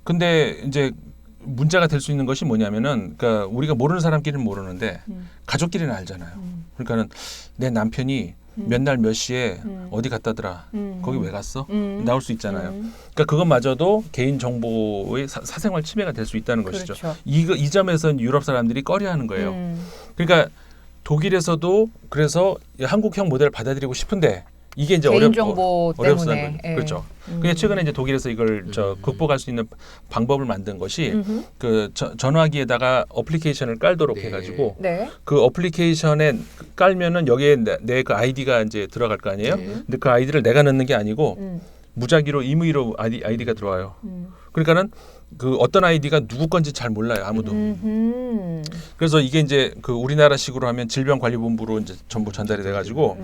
근데 이제 문제가 될 수 있는 것이 뭐냐면은 그러니까 우리가 모르는 사람끼리는 모르는데 가족끼리는 알잖아요. 그러니까는 내 남편이 몇 날 몇 시에 어디 갔다더라. 거기 왜 갔어? 나올 수 있잖아요. 그러니까 그것마저도 개인 정보의 사생활 침해가 될 수 있다는 것이죠. 그렇죠. 이 점에서 유럽 사람들이 꺼려하는 거예요. 그러니까 독일에서도 그래서 한국형 모델을 받아들이고 싶은데 이게 이제 개인 정보 어렵다는 때문에. 거죠. 예. 그렇죠. 근데 최근에 이제 독일에서 이걸 극복할 수 있는 방법을 만든 것이 그 전화기에다가 어플리케이션을 깔도록 네. 해가지고 네. 그 어플리케이션에 깔면은 여기에 내 그 아이디가 이제 들어갈 거 아니에요. 네. 근데 그 아이디를 내가 넣는 게 아니고 무작위로 임의로 아이디가 들어와요. 그러니까는 그 어떤 아이디가 누구 건지 잘 몰라요 아무도. 그래서 이게 이제 그 우리나라식으로 하면 질병관리본부로 이제 전부 전달이 돼가지고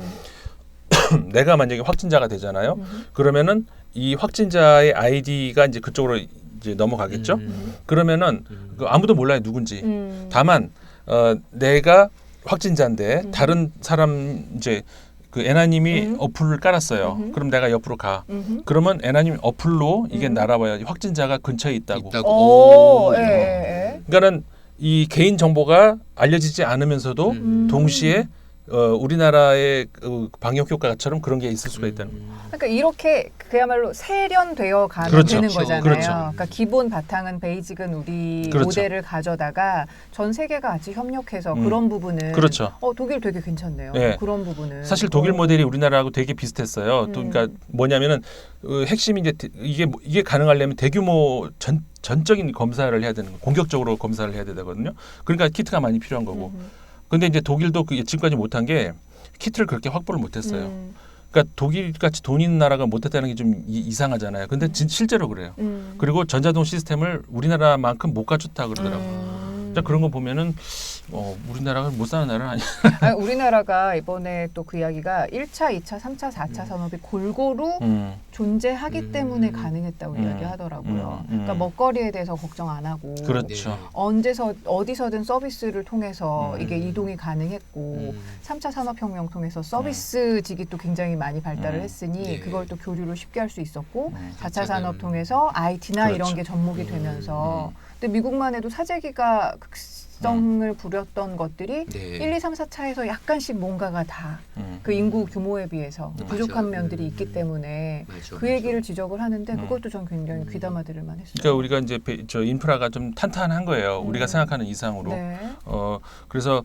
내가 만약에 확진자가 되잖아요. 그러면은 이 확진자의 아이디가 이제 그쪽으로 이제 넘어가겠죠. 그러면은 그 아무도 몰라요 누군지. 다만 내가 확진자인데 다른 사람 이제 그 애나님이 어플을 깔았어요. 그럼 내가 옆으로 가. 그러면 애나님 어플로 이게 날아와요. 확진자가 근처에 있다고. 오, 예, 예. 그러니까는 이 개인 정보가 알려지지 않으면서도 동시에 우리나라의 그 방역 효과처럼 그런 게 있을 수가 있다는 거예요. 그러니까 이렇게 그야말로 세련되어 가면 그렇죠. 되는 거잖아요. 그렇죠. 그러니까 기본 바탕은 베이직은 우리 그렇죠. 모델을 가져다가 전 세계가 같이 협력해서 그런 부분은 그렇죠. 독일 되게 괜찮네요. 네. 그런 부분은 사실 독일 모델이 우리나라하고 되게 비슷했어요. 또 그러니까 뭐냐면은 핵심이 이제 이게 가능하려면 대규모 전적인 검사를 해야 되는 거, 공격적으로 검사를 해야 되거든요. 그러니까 키트가 많이 필요한 거고. 근데 이제 독일도 지금까지 못한 게 키트를 그렇게 확보를 못했어요. 그러니까 독일 같이 돈 있는 나라가 못했다는 게 좀 이상하잖아요. 근데 실제로 그래요. 그리고 전자동 시스템을 우리나라만큼 못 갖췄다 그러더라고요. 그런 거 보면은 우리나라가 못 사는 나라는 아니야. 아니, 우리나라가 이번에 또 그 이야기가 1차, 2차, 3차, 4차 산업이 골고루 존재하기 때문에 가능했다고 이야기하더라고요. 그러니까 먹거리에 대해서 걱정 안 하고 그렇죠. 어디서든 서비스를 통해서 이게 이동이 가능했고 3차 산업혁명 통해서 서비스직이 또 굉장히 많이 발달을 했으니 네. 그걸 또 교류를 쉽게 할 수 있었고 4차 산업 통해서 IT나 이런 그렇죠. 게 접목이 되면서 근데 미국만 해도 사재기가 극성을 부렸던 것들이 네. 1, 2, 3, 4차에서 약간씩 뭔가가 다 그 인구 규모에 비해서 부족한 맞아. 면들이 있기 때문에 맞아, 그 얘기를 지적을 하는데 그것도 전 굉장히 귀담아 들을 만했어요. 그러니까 우리가 이제 저 인프라가 좀 탄탄한 거예요. 우리가 생각하는 이상으로. 네. 그래서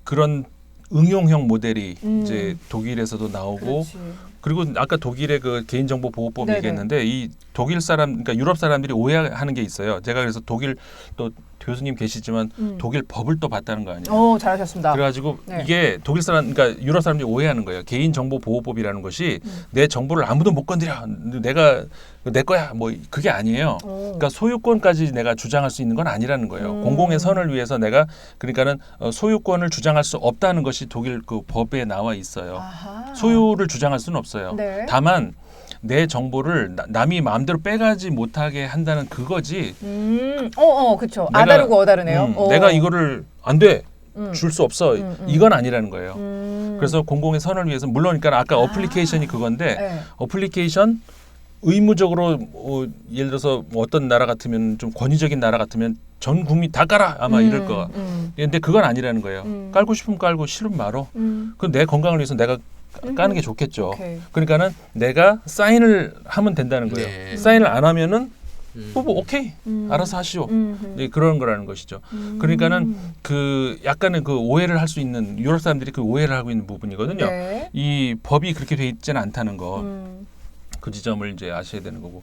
그런 응용형 모델이 이제 독일에서도 나오고 그렇지. 그리고 아까 독일의 그 개인정보 보호법 네네. 얘기했는데 이 독일 사람 그러니까 유럽 사람들이 오해하는 게 있어요. 제가 그래서 독일 또 교수님 계시지만 독일 법을 또 봤다는 거 아니에요. 잘하셨습니다. 그래가지고 네. 이게 독일 사람 그러니까 유럽 사람들이 오해하는 거예요. 개인정보보호법이라는 것이 내 정보를 아무도 못 건드려. 내가 내 거야. 뭐 그게 아니에요. 그러니까 소유권까지 내가 주장할 수 있는 건 아니라는 거예요. 공공의 선을 위해서 내가 그러니까는 소유권을 주장할 수 없다는 것이 독일 그 법에 나와 있어요. 아하. 소유를 주장할 수는 없어요. 네. 다만 내 정보를 남이 마음대로 빼가지 못하게 한다는 그거지. 그렇죠. 아다르고 어다르네요. 내가 이거를 안 돼. 줄 수 없어. 이건 아니라는 거예요. 그래서 공공의 선을 위해서 물론 그러니까 아까 어플리케이션이 그건데 네. 어플리케이션 의무적으로 예를 들어서 뭐 어떤 나라 같으면 좀 권위적인 나라 같으면 전 국민 다 깔아 아마 이럴 거야. 근데 그건 아니라는 거예요. 깔고 싶으면 깔고 싫으면 말어. 그럼 내 건강을 위해서 내가 까는 게 좋겠죠. 오케이. 그러니까는 내가 사인을 하면 된다는 거예요. 네. 사인을 안 하면은 뭐 오케이 알아서 하시오. 네, 그런 거라는 것이죠. 그러니까는 그 약간의 그 오해를 할 수 있는 유럽 사람들이 그 오해를 하고 있는 부분이거든요. 네. 이 법이 그렇게 돼 있지는 않다는 거. 그 지점을 이제 아셔야 되는 거고.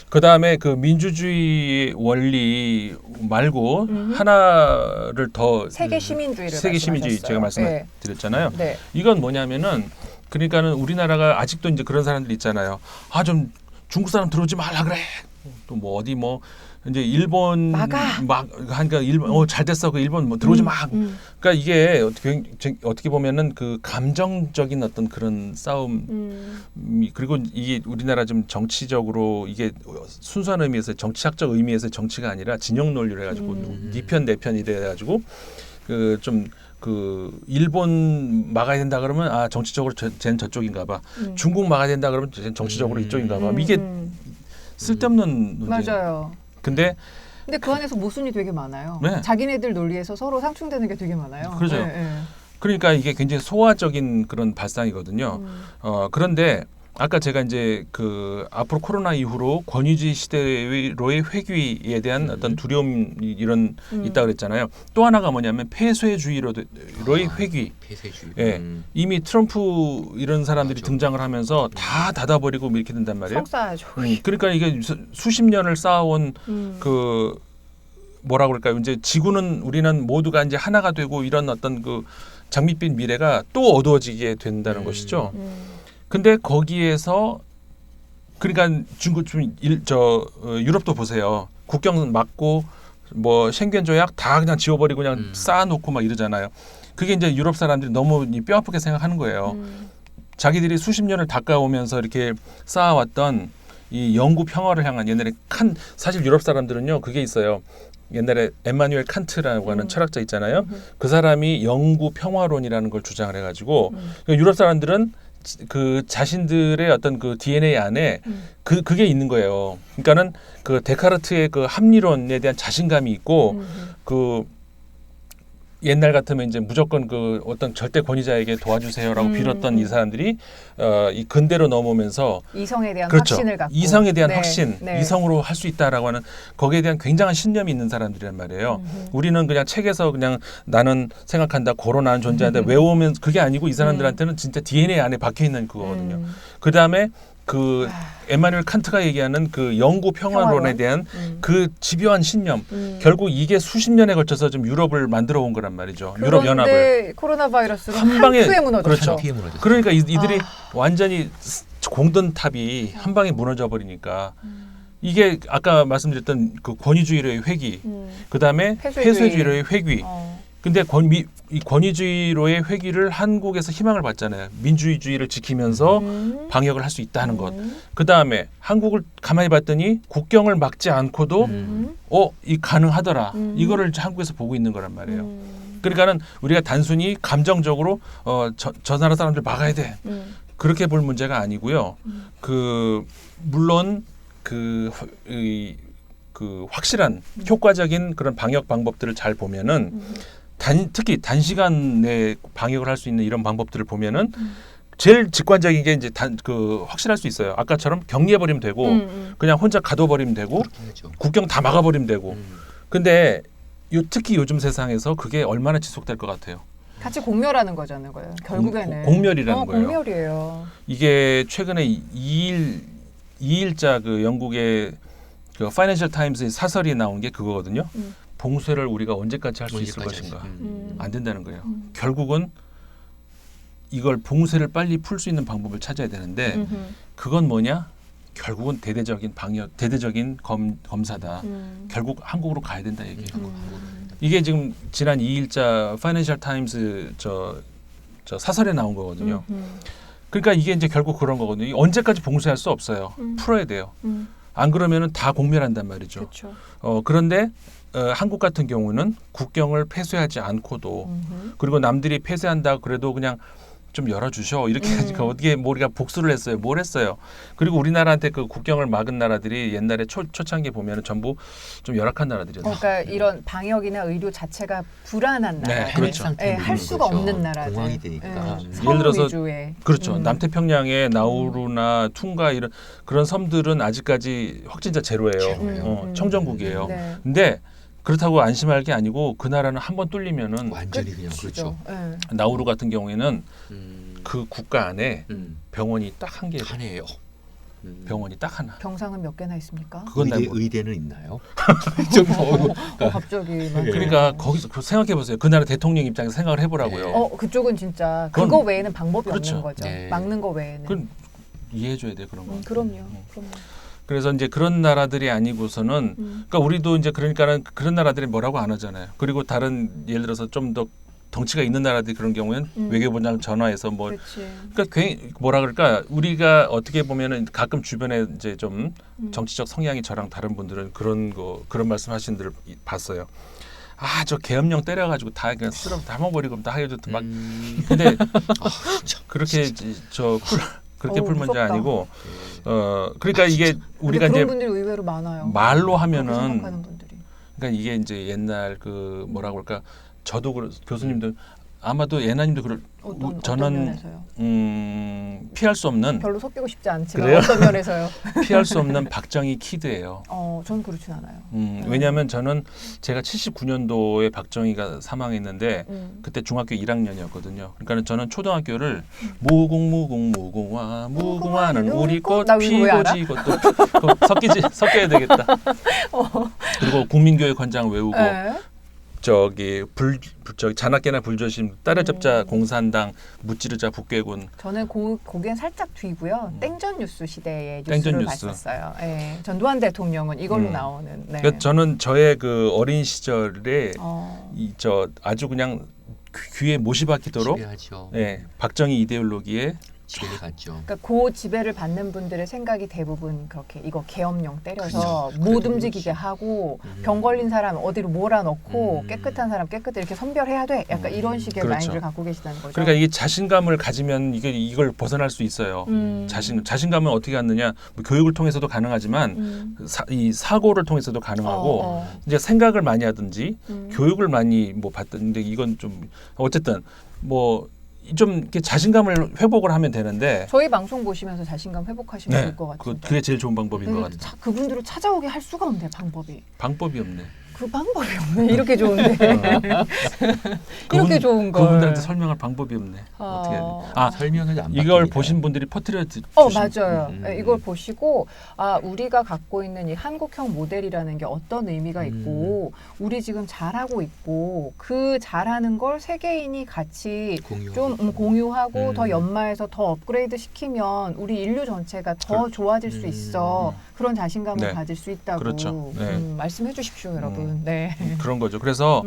그 다음에 그 민주주의 원리 말고 하나를 더 세계 시민주의를 세계 시민주의 제가 말씀하셨어요. 말씀드렸잖아요. 네. 이건 뭐냐면은 그러니까는 우리나라가 아직도 이제 그런 사람들 있잖아요. 좀 중국 사람 들어오지 말라 그래. 또 뭐 어디 뭐 이제 일본 막아. 막 하니까 일본 잘 됐어. 그 일본 뭐 들어오지 마. 그러니까 이게 어떻게 보면은 그 감정적인 어떤 그런 싸움 그리고 이게 우리나라 좀 정치적으로 이게 순수한 의미에서 정치학적 의미에서 정치가 아니라 진영 논리를 해가지고 네 편 내 편 이래 가지고 그 일본 막아야 된다 그러면 아 정치적으로 쟤는 저쪽인가 봐. 중국 막아야 된다 그러면 쟤는 정치적으로 이쪽인가 봐. 이게 쓸데없는 논제. 맞아요. 근데 그 안에서 모순이 되게 많아요. 네. 자기네들 논리에서 서로 상충되는 게 되게 많아요. 그러죠. 네, 네. 그러니까 이게 굉장히 소화적인 그런 발상이거든요. 그런데 아까 제가 이제 그 앞으로 코로나 이후로 권위주의 시대로의 회귀에 대한 어떤 두려움 이런 있다 그랬잖아요. 또 하나가 뭐냐면 폐쇄주의로의 회귀. 폐쇄주의. 예, 이미 트럼프 이런 사람들이 맞아. 등장을 하면서 다 닫아버리고 이렇게 된단 말이에요. 성사하죠. 그러니까 이게 수십 년을 쌓아온 그 뭐라 그럴까요? 이제 지구는 우리는 모두가 이제 하나가 되고 이런 어떤 그 장밋빛 미래가 또 어두워지게 된다는 것이죠. 근데 거기에서 그러니까 중국 유럽도 보세요. 국경 막고 뭐 쉥겐 조약 다 그냥 지워버리고 그냥 쌓아놓고 막 이러잖아요. 그게 이제 유럽 사람들이 너무 뼈 아프게 생각하는 거예요. 자기들이 수십 년을 닦아오면서 이렇게 쌓아왔던 이 영구 평화를 향한 옛날에 사실 유럽 사람들은요 그게 있어요. 옛날에 에마뉴엘 칸트라고 하는 철학자 있잖아요. 그 사람이 영구 평화론이라는 걸 주장을 해가지고 유럽 사람들은 그 자신들의 어떤 그 DNA 안에 그게 있는 거예요. 그러니까는 그 데카르트의 그 합리론에 대한 자신감이 있고 그 옛날 같으면 이제 무조건 그 어떤 절대 권위자에게 도와주세요라고 빌었던 이 사람들이 이 근대로 넘어오면서 이성에 대한 그렇죠. 확신을 갖고 이성에 대한 네, 확신, 네. 이성으로 할 수 있다라고 하는 거기에 대한 굉장한 신념이 있는 사람들이란 말이에요. 우리는 그냥 책에서 그냥 나는 생각한다, 고로나는 존재한다 외우면 그게 아니고 이 사람들한테는 진짜 DNA 안에 박혀 있는 그거거든요. 그 다음에 그 에마뉴엘 칸트가 얘기하는 그 영구 평화론에 평화론. 대한 그 집요한 신념, 결국 이게 수십 년에 걸쳐서 좀 유럽을 만들어 온 거란 말이죠. 유럽 연합을. 그런데 코로나 바이러스로 한 방에 한 큐에 무너졌죠. 그렇죠. 피해 무너졌어요. 그러니까 이들이 완전히 공든 탑이 한 방에 무너져 버리니까 이게 아까 말씀드렸던 그 권위주의로의 회귀, 그 다음에 폐쇄주의로의 회귀. 근데 이 권위주의로의 회귀를 한국에서 희망을 받잖아요. 민주주의를 지키면서 방역을 할 수 있다는 것. 그 다음에 한국을 가만히 봤더니 국경을 막지 않고도 이 가능하더라. 이거를 한국에서 보고 있는 거란 말이에요. 그러니까는 우리가 단순히 감정적으로 저 나라 사람들 막아야 돼. 그렇게 볼 문제가 아니고요. 물론 그 확실한 효과적인 그런 방역 방법들을 잘 보면은 특히 단시간 내에 방역을 할 수 있는 이런 방법들을 보면은 제일 직관적인 게 이제 확실할 수 있어요. 아까처럼 격리해 버리면 되고 그냥 혼자 가둬 버리면 되고 국경 다 막아 버리면 되고. 근데 특히 요즘 세상에서 그게 얼마나 지속될 것 같아요. 같이 공멸하는 거잖아요. 결국에는 공멸이라는 거예요. 공멸이에요. 이게 최근에 2일자 그 영국의 그 파이낸셜 타임스의 사설이 나온 게 그거거든요. 봉쇄를 우리가 언제까지 할 수 있을 것인가. 안 된다는 거예요. 결국은 이걸 봉쇄를 빨리 풀 수 있는 방법을 찾아야 되는데 그건 뭐냐? 결국은 대대적인 방역, 대대적인 검사다. 결국 한국으로 가야 된다 얘기예요. 이게 지금 지난 2일자 파이낸셜 타임스 저 사설에 나온 거거든요. 그러니까 이게 이제 결국 그런 거거든요. 언제까지 봉쇄할 수 없어요. 풀어야 돼요. 안 그러면은 다 공멸한단 말이죠. 그렇죠. 그런데 한국 같은 경우는 국경을 폐쇄하지 않고도 그리고 남들이 폐쇄한다 그래도 그냥 좀 열어주셔 이렇게 하니까 어떻게 우리가 복수를 했어요. 뭘 했어요. 그리고 우리나라한테 그 국경을 막은 나라들이 옛날에 초창기 보면은 전부 좀 열악한 나라들이었어요. 그러니까 이런 방역이나 의료 자체가 불안한 나라, 네, 그렇죠. 할 수가 없는 나라들, 공황이 되니까. 예를 들어서 위주의. 그렇죠. 남태평양의 나우루나 퉁가 이런 그런 섬들은 아직까지 확진자 제로예요. 청정국이에요. 네. 근데 그렇다고 안심할 게 아니고 그 나라는 한번 뚫리면은 완전히 그냥 그렇죠. 네. 나우루 같은 경우에는 그 국가 안에 병원이 딱 한 개, 하네요. 병원이 딱 하나. 병상은 몇 개나 있습니까? 그건 날 의대는 있나요? 갑자기 예. 그러니까 거기서 생각해 보세요. 그 나라 대통령 입장에서 생각을 해보라고요. 그쪽은 진짜 그건- 그거 외에는 방법이 그렇죠. 없는 거죠. 네. 막는 거 외에는. 그건 이해해줘야 돼 그런 거. 그럼요. 그럼요. 그래서 이제 그런 나라들이 아니고서는 그러니까 우리도 이제 그러니까는 그런 나라들이 뭐라고 안 하잖아요. 그리고 다른 예를 들어서 좀 더 덩치가 있는 나라들이 그런 경우에는 외교부장 전화해서 뭐 그렇지. 그러니까 뭐라 그럴까 우리가 어떻게 보면은 가끔 주변에 이제 좀 정치적 성향이 저랑 다른 분들은 그런 말씀하신 분들 봤어요. 아 저 계엄령 때려가지고 다 그냥 쓸어 담아버리고 다 해도 막 근데 그렇게 그렇게 풀 문제 무섭다. 아니고 그러니까 이게 우리가 그런 이제 분들이 의외로 많아요. 말로 그렇게 하면은 생각하는 분들이. 그러니까 이게 이제 옛날 그 뭐라 그럴까 저도 교수님들 아마도 예나님도 어떤 저는 면에서요? 피할 수 없는 별로 섞이고 싶지 않지만 그래요? 어떤 면에서요? 피할 수 없는 박정희 키드예요. 저는 그렇진 않아요. 왜냐하면 저는 제가 79년도에 박정희가 사망했는데 음. 그때 중학교 1학년이었거든요. 그러니까 저는 초등학교를 무궁화는 우리 꽃 나 이거 왜 알아? 피고 지고 또 섞여야 되겠다. 그리고 국민교육헌장 외우고 네. 저기 잔악계나 불조심 따라잡자 공산당 무찌르자 북괴군 저는 거기엔 살짝 뒤고요. 땡전 뉴스 시대의 땡전 뉴스를 뉴스. 봤었어요. 예. 전두환 대통령은 이걸로 나오는. 네. 그러니까 저는 저의 그 어린 시절에 저 아주 그냥 귀에 못이 박히도록 지배하죠. 예, 박정희 이데올로기에 지배를 갔죠. 그러니까 그 지배를 받는 분들의 생각이 대부분 그렇게 이거 계엄령 때려서 그죠. 못 그래도 움직이게 그렇지. 하고 병 걸린 사람 어디로 몰아넣고 깨끗한 사람 깨끗하게 이렇게 선별해야 돼. 약간 이런 식의 그렇죠. 마인드를 갖고 계시다는 거죠. 그러니까 이게 자신감을 가지면 이걸 벗어날 수 있어요. 자신감은 어떻게 갖느냐? 뭐 교육을 통해서도 가능하지만 이 사고를 통해서도 가능하고 이제 생각을 많이 하든지 교육을 많이 뭐 받든데 이건 좀 어쨌든 뭐 좀 이렇게 자신감을 회복을 하면 되는데 저희 방송 보시면서 자신감 회복하시면 좋을 것 같아요. 그게 제일 좋은 방법인 것 같아요. 그분들을 찾아오게 할 수가 없네 방법이. 방법이 없네. 그 방법이 없네. 이렇게 좋은데. 이렇게 좋은 걸. 그분들한테 설명할 방법이 없네. 어떻게 해야 돼? 아, 설명을 안 이걸 바뀝니다. 보신 분들이 퍼뜨려 주신. 맞아요. 네, 이걸 보시고 우리가 갖고 있는 이 한국형 모델이라는 게 어떤 의미가 있고 우리 지금 잘하고 있고 그 잘하는 걸 세계인이 같이 좀 공유하고 더 연마해서 더 업그레이드 시키면 우리 인류 전체가 더 좋아질 수 있어. 그런 자신감을 네. 가질 수 있다고 그렇죠. 네. 말씀해 주십시오, 여러분. 네. 그런 거죠. 그래서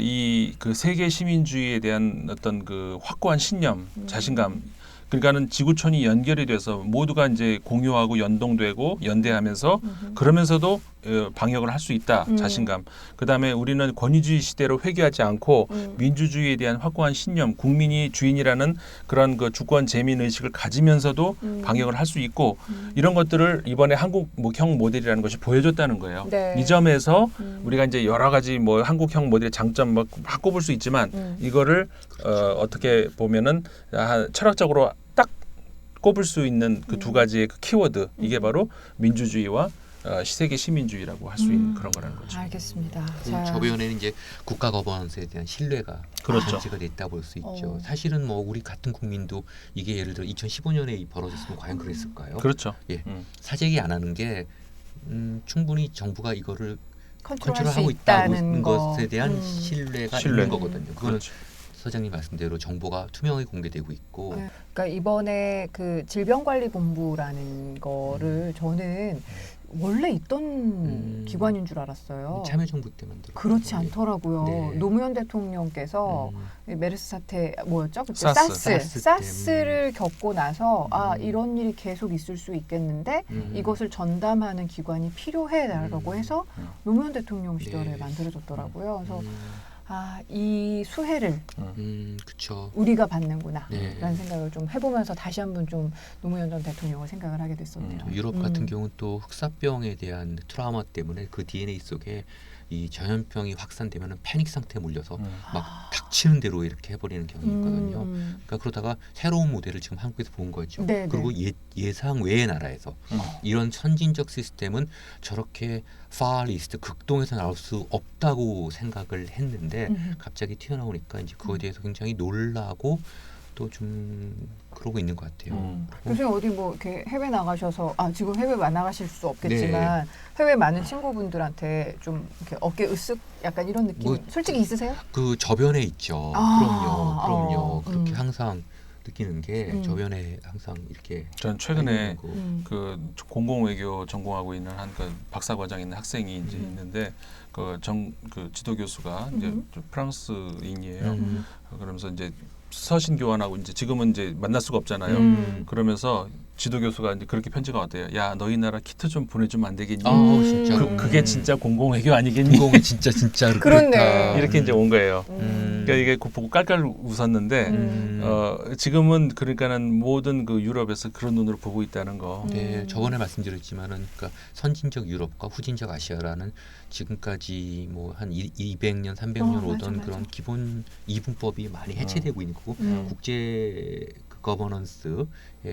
이 그 세계 시민주의에 대한 어떤 그 확고한 신념, 자신감. 그러니까는 지구촌이 연결이 돼서 모두가 이제 공유하고 연동되고 연대하면서 그러면서도 방역을 할 수 있다. 자신감. 그다음에 우리는 권위주의 시대로 회귀하지 않고 민주주의에 대한 확고한 신념, 국민이 주인이라는 그런 그 주권 재민 의식을 가지면서도 방역을 할 수 있고 이런 것들을 이번에 한국형 모델이라는 것이 보여줬다는 거예요. 네. 이 점에서 우리가 이제 여러 가지 뭐 한국형 모델의 장점 막 꼽을 수 있지만 이거를 어떻게 보면은 철학적으로 딱 꼽을 수 있는 그 두 가지의 그 키워드 이게 바로 민주주의와 세계 시민주의라고 할 수 있는 그런 거라는 거죠. 알겠습니다. 저변에는 이제 국가 거버넌스에 대한 신뢰가 그렇죠. 전제가 됐다 볼 수 있죠. 사실은 뭐 우리 같은 국민도 이게 예를 들어 2015년에 벌어졌으면 과연 그랬을까요? 그렇죠. 예, 사재기 안 하는 게 충분히 정부가 이거를 컨트롤하고 있다는 것에 대한 신뢰가 있는 거거든요. 그거는 그렇죠. 서장님 말씀대로 정보가 투명하게 공개되고 있고. 네. 그러니까 이번에 그 질병관리본부라는 거를 저는 원래 있던 기관인 줄 알았어요. 참여정부 때 만들었죠. 그렇지 않더라고요. 네. 노무현 대통령께서 메르스 사태 뭐였죠? 그때 사스 사스를 겪고 나서 이런 일이 계속 있을 수 있겠는데 이것을 전담하는 기관이 필요해라고 해서 노무현 대통령 시절에 네. 만들어졌더라고요. 그래서 이 수혜를 그렇죠. 우리가 받는구나 네. 라는 생각을 좀 해보면서 다시 한번 좀 노무현 전 대통령을 생각을 하게 됐었네요. 유럽 같은 경우는 또 흑사병에 대한 트라우마 때문에 그 DNA 속에 이 전염병이 확산되면 패닉 상태에 몰려서 막 닥치는 대로 이렇게 해버리는 경향이 있거든요. 그러니까 그러다가 새로운 모델을 지금 한국에서 본 거죠. 네네. 그리고 예상 외의 나라에서 이런 선진적 시스템은 저렇게 far east 극동에서 나올 수 없다고 생각을 했는데 갑자기 튀어나오니까 이제 그거에 대해서 굉장히 놀라고 또 좀 그러고 있는 것 같아요. 교수님 어디 뭐 이렇게 해외 나가셔서 지금 해외 나가실 수 없겠지만 해외 많은 친구분들한테 좀 이렇게 어깨 으쓱 약간 이런 느낌 솔직히 있으세요? 그 저변에 있죠. 그럼요. 그렇게 항상 느끼는 게 저변에 항상 이렇게 전 최근에 거. 그 공공외교 전공하고 있는 한 그 박사과정 있는 학생이 이제 있는데 그 지도 교수가 이제 프랑스인이에요. 그러면서 이제 서신 교환하고 이제 지금은 이제 만날 수가 없잖아요. 그러면서 지도 교수가 이제 그렇게 편지가 왔대요. 야, 너희 나라 키트 좀 보내주면 안 되겠니? 진짜 그게 진짜 공공외교 아니겠니? 공공이 진짜 그렇네. 그렇다. 이렇게 이제 온 거예요. 그러니까 이게 보고 깔깔 웃었는데 지금은 그러니까는 모든 그 유럽에서 그런 눈으로 보고 있다는 거. 네, 저번에 말씀드렸지만은 그러니까 선진적 유럽과 후진적 아시아라는 지금까지 뭐 한 200년, 300년 오던 맞아. 그런 기본 이분법이 많이 해체되고 있는 거고 국제 그 거버넌스의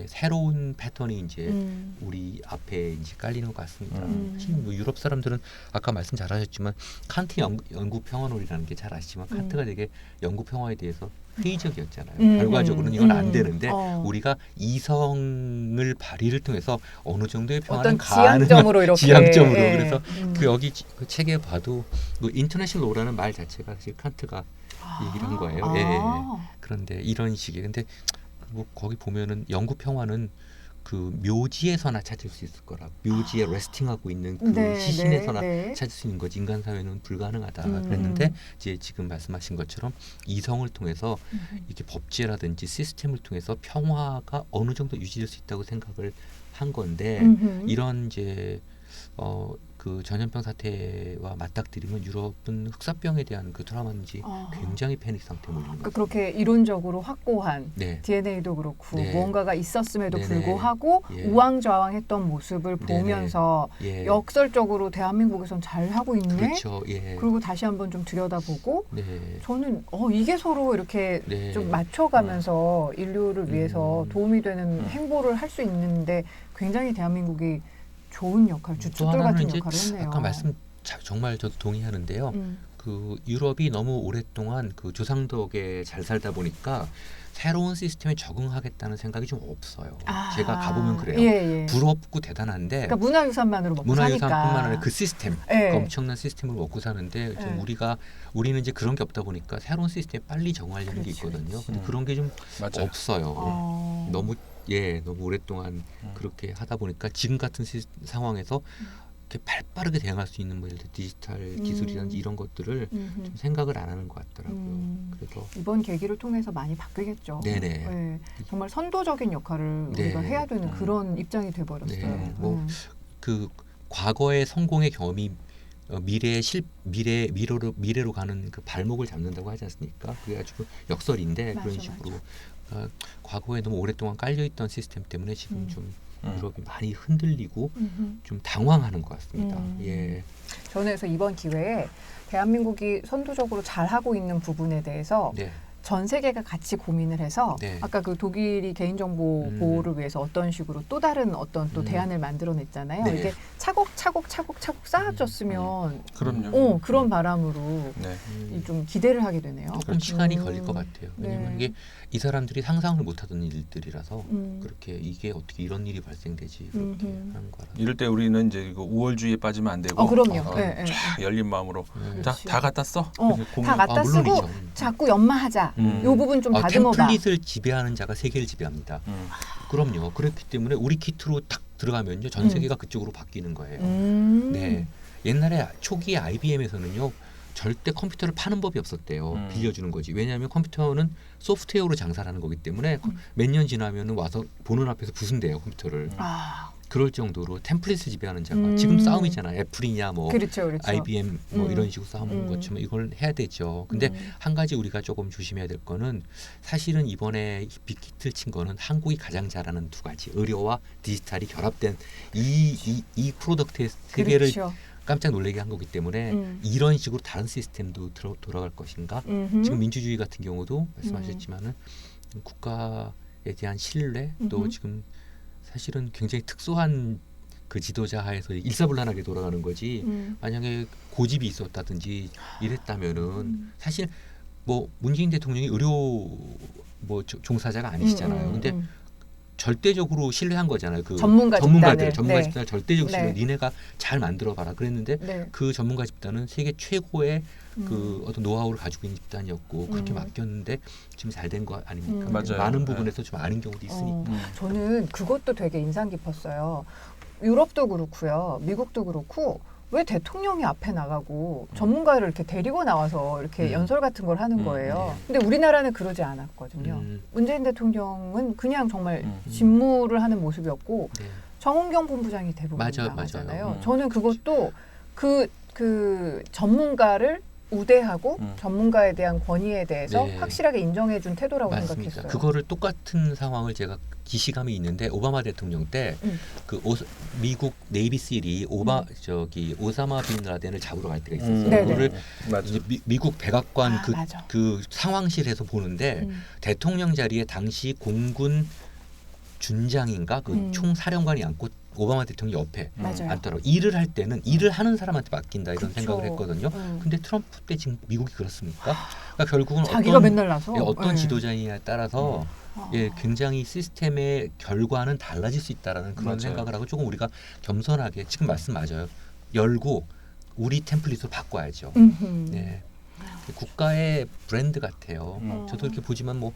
새로운 패턴이 이제 우리 앞에 이제 깔리는 것 같습니다. 사실 뭐 유럽 사람들은 아까 말씀 잘하셨지만 칸트 영구 평화론이라는 게 잘 아시지만 칸트가 되게 영구 평화에 대해서 회의적이었잖아요. 결과적으로는 이건 안 되는데 우리가 이성을 발휘를 통해서 어느 정도의 평화는 어떤 지향점으로 이렇게 지향점으로 예. 그래서 그 여기 그 책에 봐도 그 인터내셔널 로라는 말 자체가 사실 칸트가 얘기를 한 거예요. 예. 그런데 이런 식의 근데 뭐 거기 보면은 영구 평화는 그 묘지에서나 찾을 수 있을 거라. 묘지에 레스팅하고 있는 그 네, 시신에서나 네. 찾을 수 있는 거지. 인간 사회는 불가능하다. 그랬는데 이제 지금 말씀하신 것처럼 이성을 통해서 이렇게 법제라든지 시스템을 통해서 평화가 어느 정도 유지될 수 있다고 생각을 한 건데 이런 이제 그 전염병 사태와 맞닥뜨리면 유럽은 흑사병에 대한 그 트라우마인지 굉장히 패닉 상태에 몰리는 거예요. 그러니까 그렇게 이론적으로 확고한 네. DNA도 그렇고 네. 무언가가 있었음에도 네네. 불구하고 예. 우왕좌왕했던 모습을 네네. 보면서 예. 역설적으로 대한민국에선 잘 하고 있네. 그렇죠. 예. 그리고 다시 한번 좀 들여다보고 네. 저는 이게 서로 이렇게 네. 좀 맞춰가면서 인류를 위해서 도움이 되는 행보를 할 수 있는데 굉장히 대한민국이 좋은 역할, 또 주춧돌 하나는 같은 이제 역할을 했네요. 아까 말씀 정말 저도 동의하는데요. 그 유럽이 너무 오랫동안 그 조상덕에 잘 살다 보니까 새로운 시스템에 적응하겠다는 생각이 좀 없어요. 제가 가보면 그래요. 예. 부럽고 대단한데 그러니까 문화유산만으로 먹고 문화유산뿐만 사니까. 아니라 그 시스템, 예. 그 엄청난 시스템을 먹고 사는데 좀 우리는 이제 그런 게 없다 보니까 새로운 시스템에 빨리 적응하려는 게 그렇죠, 있거든요. 근데 그런 게 좀 맞아요. 없어요. 너무 오랫동안 그렇게 하다 보니까 지금 같은 상황에서 이렇게 발빠르게 대응할 수 있는 뭐 예를 들어 디지털 기술이라든지 이런 것들을 좀 생각을 안 하는 것 같더라고요. 그래서 이번 계기를 통해서 많이 바뀌겠죠. 네네. 네. 정말 선도적인 역할을 네. 우리가 해야 되는 그런 입장이 돼버렸어요. 네. 뭐 그 과거의 성공의 경험이 미래로 가는 그 발목을 잡는다고 하지 않습니까? 그게 아주 역설인데 그런 식으로 과거에 너무 오랫동안 깔려있던 시스템 때문에 지금 좀 유럽이 많이 흔들리고 좀 당황하는 것 같습니다. 예. 저는 그래서 이번 기회에 대한민국이 선도적으로 잘하고 있는 부분에 대해서 네. 전 세계가 같이 고민을 해서 네. 아까 그 독일이 개인정보 보호를 위해서 어떤 식으로 또 다른 어떤 또 대안을 만들어냈잖아요. 네. 이게 차곡차곡 쌓아졌으면 그럼요. 그런 바람으로 네. 좀 기대를 하게 되네요. 조금 시간이 걸릴 것 같아요. 왜냐하면 네. 이게 이 사람들이 상상을 못하던 일들이라서 그렇게 이게 어떻게 이런 일이 발생되지 그렇게 하는 거라. 이럴 때 우리는 이제 그 우월주의에 빠지면 안 되고 그럼요. 쫙 열린 마음으로 그렇지. 다 갖다 써. 다 갖다 쓰고 물론이죠. 자꾸 연마하자. 요 부분 좀 다듬어봐. 템플릿을 지배하는 자가 세계를 지배합니다. 그럼요. 그렇기 때문에 우리 키트로 딱 들어가면요 전 세계가 그쪽으로 바뀌는 거예요. 네. 옛날에 초기 IBM에서는요 절대 컴퓨터를 파는 법이 없었대요. 빌려주는 거지. 왜냐하면 컴퓨터는 소프트웨어로 장사를 하는 거기 때문에 몇 년 지나면은 와서 보는 앞에서 부순대요 컴퓨터를. 그럴 정도로 템플릿을 지배하는 자가 지금 싸움이잖아요. 애플이냐 뭐 그렇죠. IBM 뭐 이런 식으로 싸우는 것처럼 이걸 해야 되죠. 근데 한 가지 우리가 조금 조심해야 될 거는 사실은 이번에 빅히트를 친 거는 한국이 가장 잘하는 두 가지 의료와 디지털이 결합된 이 프로덕트의 세계를 그렇죠. 깜짝 놀라게 한 거기 때문에 이런 식으로 다른 시스템도 돌아갈 것인가? 지금 민주주의 같은 경우도 말씀하셨지만은 국가에 대한 신뢰 또 지금 사실은 굉장히 특수한 그 지도자 하에서 일사불란하게 돌아가는 거지. 만약에 고집이 있었다든지 이랬다면은 사실 뭐 문재인 대통령이 의료 뭐 종사자가 아니시잖아요. 근데 절대적으로 신뢰한 거잖아요. 그 전문가 집단을 절대적으로 신뢰. 니네가 잘 만들어 봐라 그랬는데 그 전문가 집단은 세계 최고의 그 어떤 노하우를 가지고 있는 집단이었고 그렇게 음. 맡겼는데 지금 잘 된 거 아닙니까? 맞아요. 많은 네. 부분에서 좀 아닌 경우도 있으니까. 저는 그것도 되게 인상 깊었어요. 유럽도 그렇고요, 미국도 그렇고 왜 대통령이 앞에 나가고 전문가를 이렇게 데리고 나와서 이렇게 연설 같은 걸 하는 거예요. 근데 우리나라는 그러지 않았거든요. 문재인 대통령은 그냥 정말 직무를 하는 모습이었고 네. 정은경 본부장이 대부분 맞아요, 나가잖아요. 맞아요. 저는 그것도 그 전문가를 우대하고 전문가에 대한 권위에 대해서 네. 확실하게 인정해준 태도라고 맞습니다. 생각했어요. 그거를 똑같은 상황을 제가 기시감이 있는데 오바마 대통령 때 그 미국 네이비실이 오사마 빈 라덴을 잡으러 갈 때가 있었어요. 네네. 그거를 맞아. 이제 미국 백악관 맞아. 그 상황실에서 보는데 대통령 자리에 당시 공군 준장인가 그 총사령관이 앉고 오바마 대통령 옆에 맞아요. 앉더라고. 일을 할 때는 일을 하는 사람한테 맡긴다 이런 그쵸. 생각을 했거든요. 근데 트럼프 때 지금 미국이 그렇습니까? 그러니까 결국은 자기가 맨날 나서 어떤 네. 지도자냐에 따라서 예, 굉장히 시스템의 결과는 달라질 수 있다라는 그런 맞아요. 생각을 하고 조금 우리가 겸손하게 지금 말씀 맞아요. 열고 우리 템플릿으로 바꿔야죠. 네. 국가의 브랜드 같아요. 저도 이렇게 보지만 뭐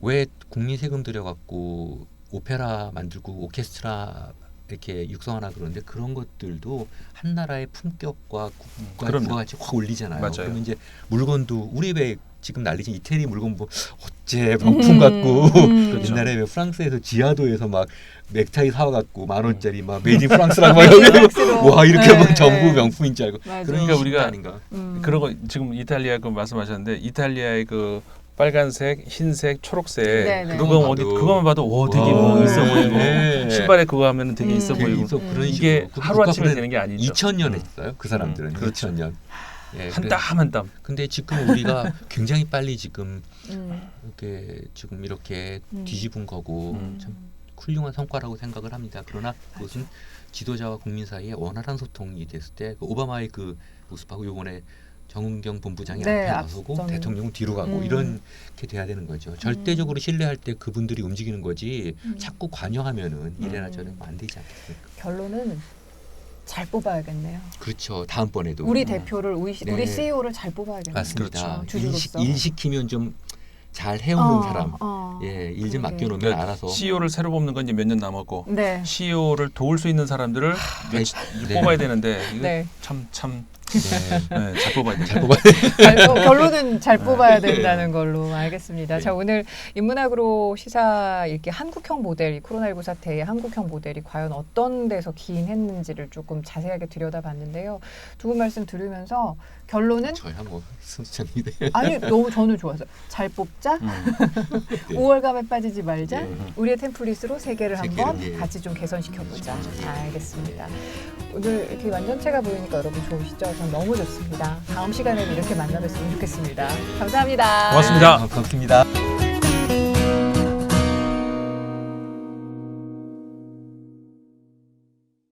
왜 국민 세금 들여갖고 오페라 만들고 오케스트라 이렇게 육성하나 그러는데 그런 것들도 한 나라의 품격과 국가의 그럼요. 부가가치 확 올리잖아요. 맞아요. 그러면 이제 물건도 우리 왜 지금 난리진 이태리 물건 뭐 어째 명품 같고 그렇죠. 옛날에 왜 프랑스에서 지하도에서 막 넥타이 사와갖고 10,000원짜리 막 메이드 인 프랑스라고 막 여기서 와 이렇게 하면 네, 전부 네. 명품인 줄 알고 맞아. 그런 그러니까 식이 우리가 아닌가. 그런 거 지금 이탈리아 그 말씀하셨는데 이탈리아의 그 빨간색, 흰색, 초록색 네, 네. 그거 어디 그거만 봐도 와 되게 뭐 와, 있어 보이고 네. 신발에 그거 하면은 되게 있어 보이고 그런 이게 식으로. 하루 아침에 국가는 되는 게 아니죠. 2000년 했어요. 그 사람들은 그렇죠. 2000년. 예, 한 땀 한 땀. 근데 지금 우리가 굉장히 빨리 지금 음. 이렇게 뒤집은 거고 참 훌륭한 성과라고 생각을 합니다. 그러나 그것은 지도자와 국민 사이에 원활한 소통이 됐을 때 그 오바마의 그 모습하고 요번에 정은경 본부장이 네, 앞에 나서고 앞서는. 대통령은 뒤로 가고 이렇게 돼야 되는 거죠. 절대적으로 신뢰할 때 그분들이 움직이는 거지 자꾸 관여하면은 이래나 저래나 안 되지 않겠습니까? 결론은 잘 뽑아야겠네요. 그렇죠. 다음번에도 우리 대표를 우리 네. CEO를 잘 뽑아야겠네요. 맞습니다. 주주로서. 일 시키면 좀 잘 해오는 사람, 예, 일 좀 그러게. 맡겨놓으면 알아서. CEO를 새로 뽑는 건 이제 몇 년 남았고 네. CEO를 도울 수 있는 사람들을 네. 뽑아야 되는데 이거 네. 참 네. 잘 뽑아야 돼. 잘 뽑아야 결론은 잘 뽑아야 된다는 걸로 알겠습니다. 네. 자, 오늘 인문학으로 시사 읽기 한국형 모델, 이 코로나19 사태의 한국형 모델이 과연 어떤 데서 기인했는지를 조금 자세하게 들여다봤는데요. 두 분 말씀 들으면서 결론은 저야 뭐 순수장인데. 아니 너무 저는 좋았어요. 잘 뽑자. 네. 우월감에 빠지지 말자. 네. 우리의 템플릿으로 세계를 세계를, 한번 예. 같이 좀 개선시켜보자. 예. 알겠습니다. 오늘 이렇게 완전체가 보이니까 여러분 좋으시죠? 전 너무 좋습니다. 다음 시간에도 이렇게 만나뵀으면 좋겠습니다. 감사합니다. 고맙습니다. 고맙습니다.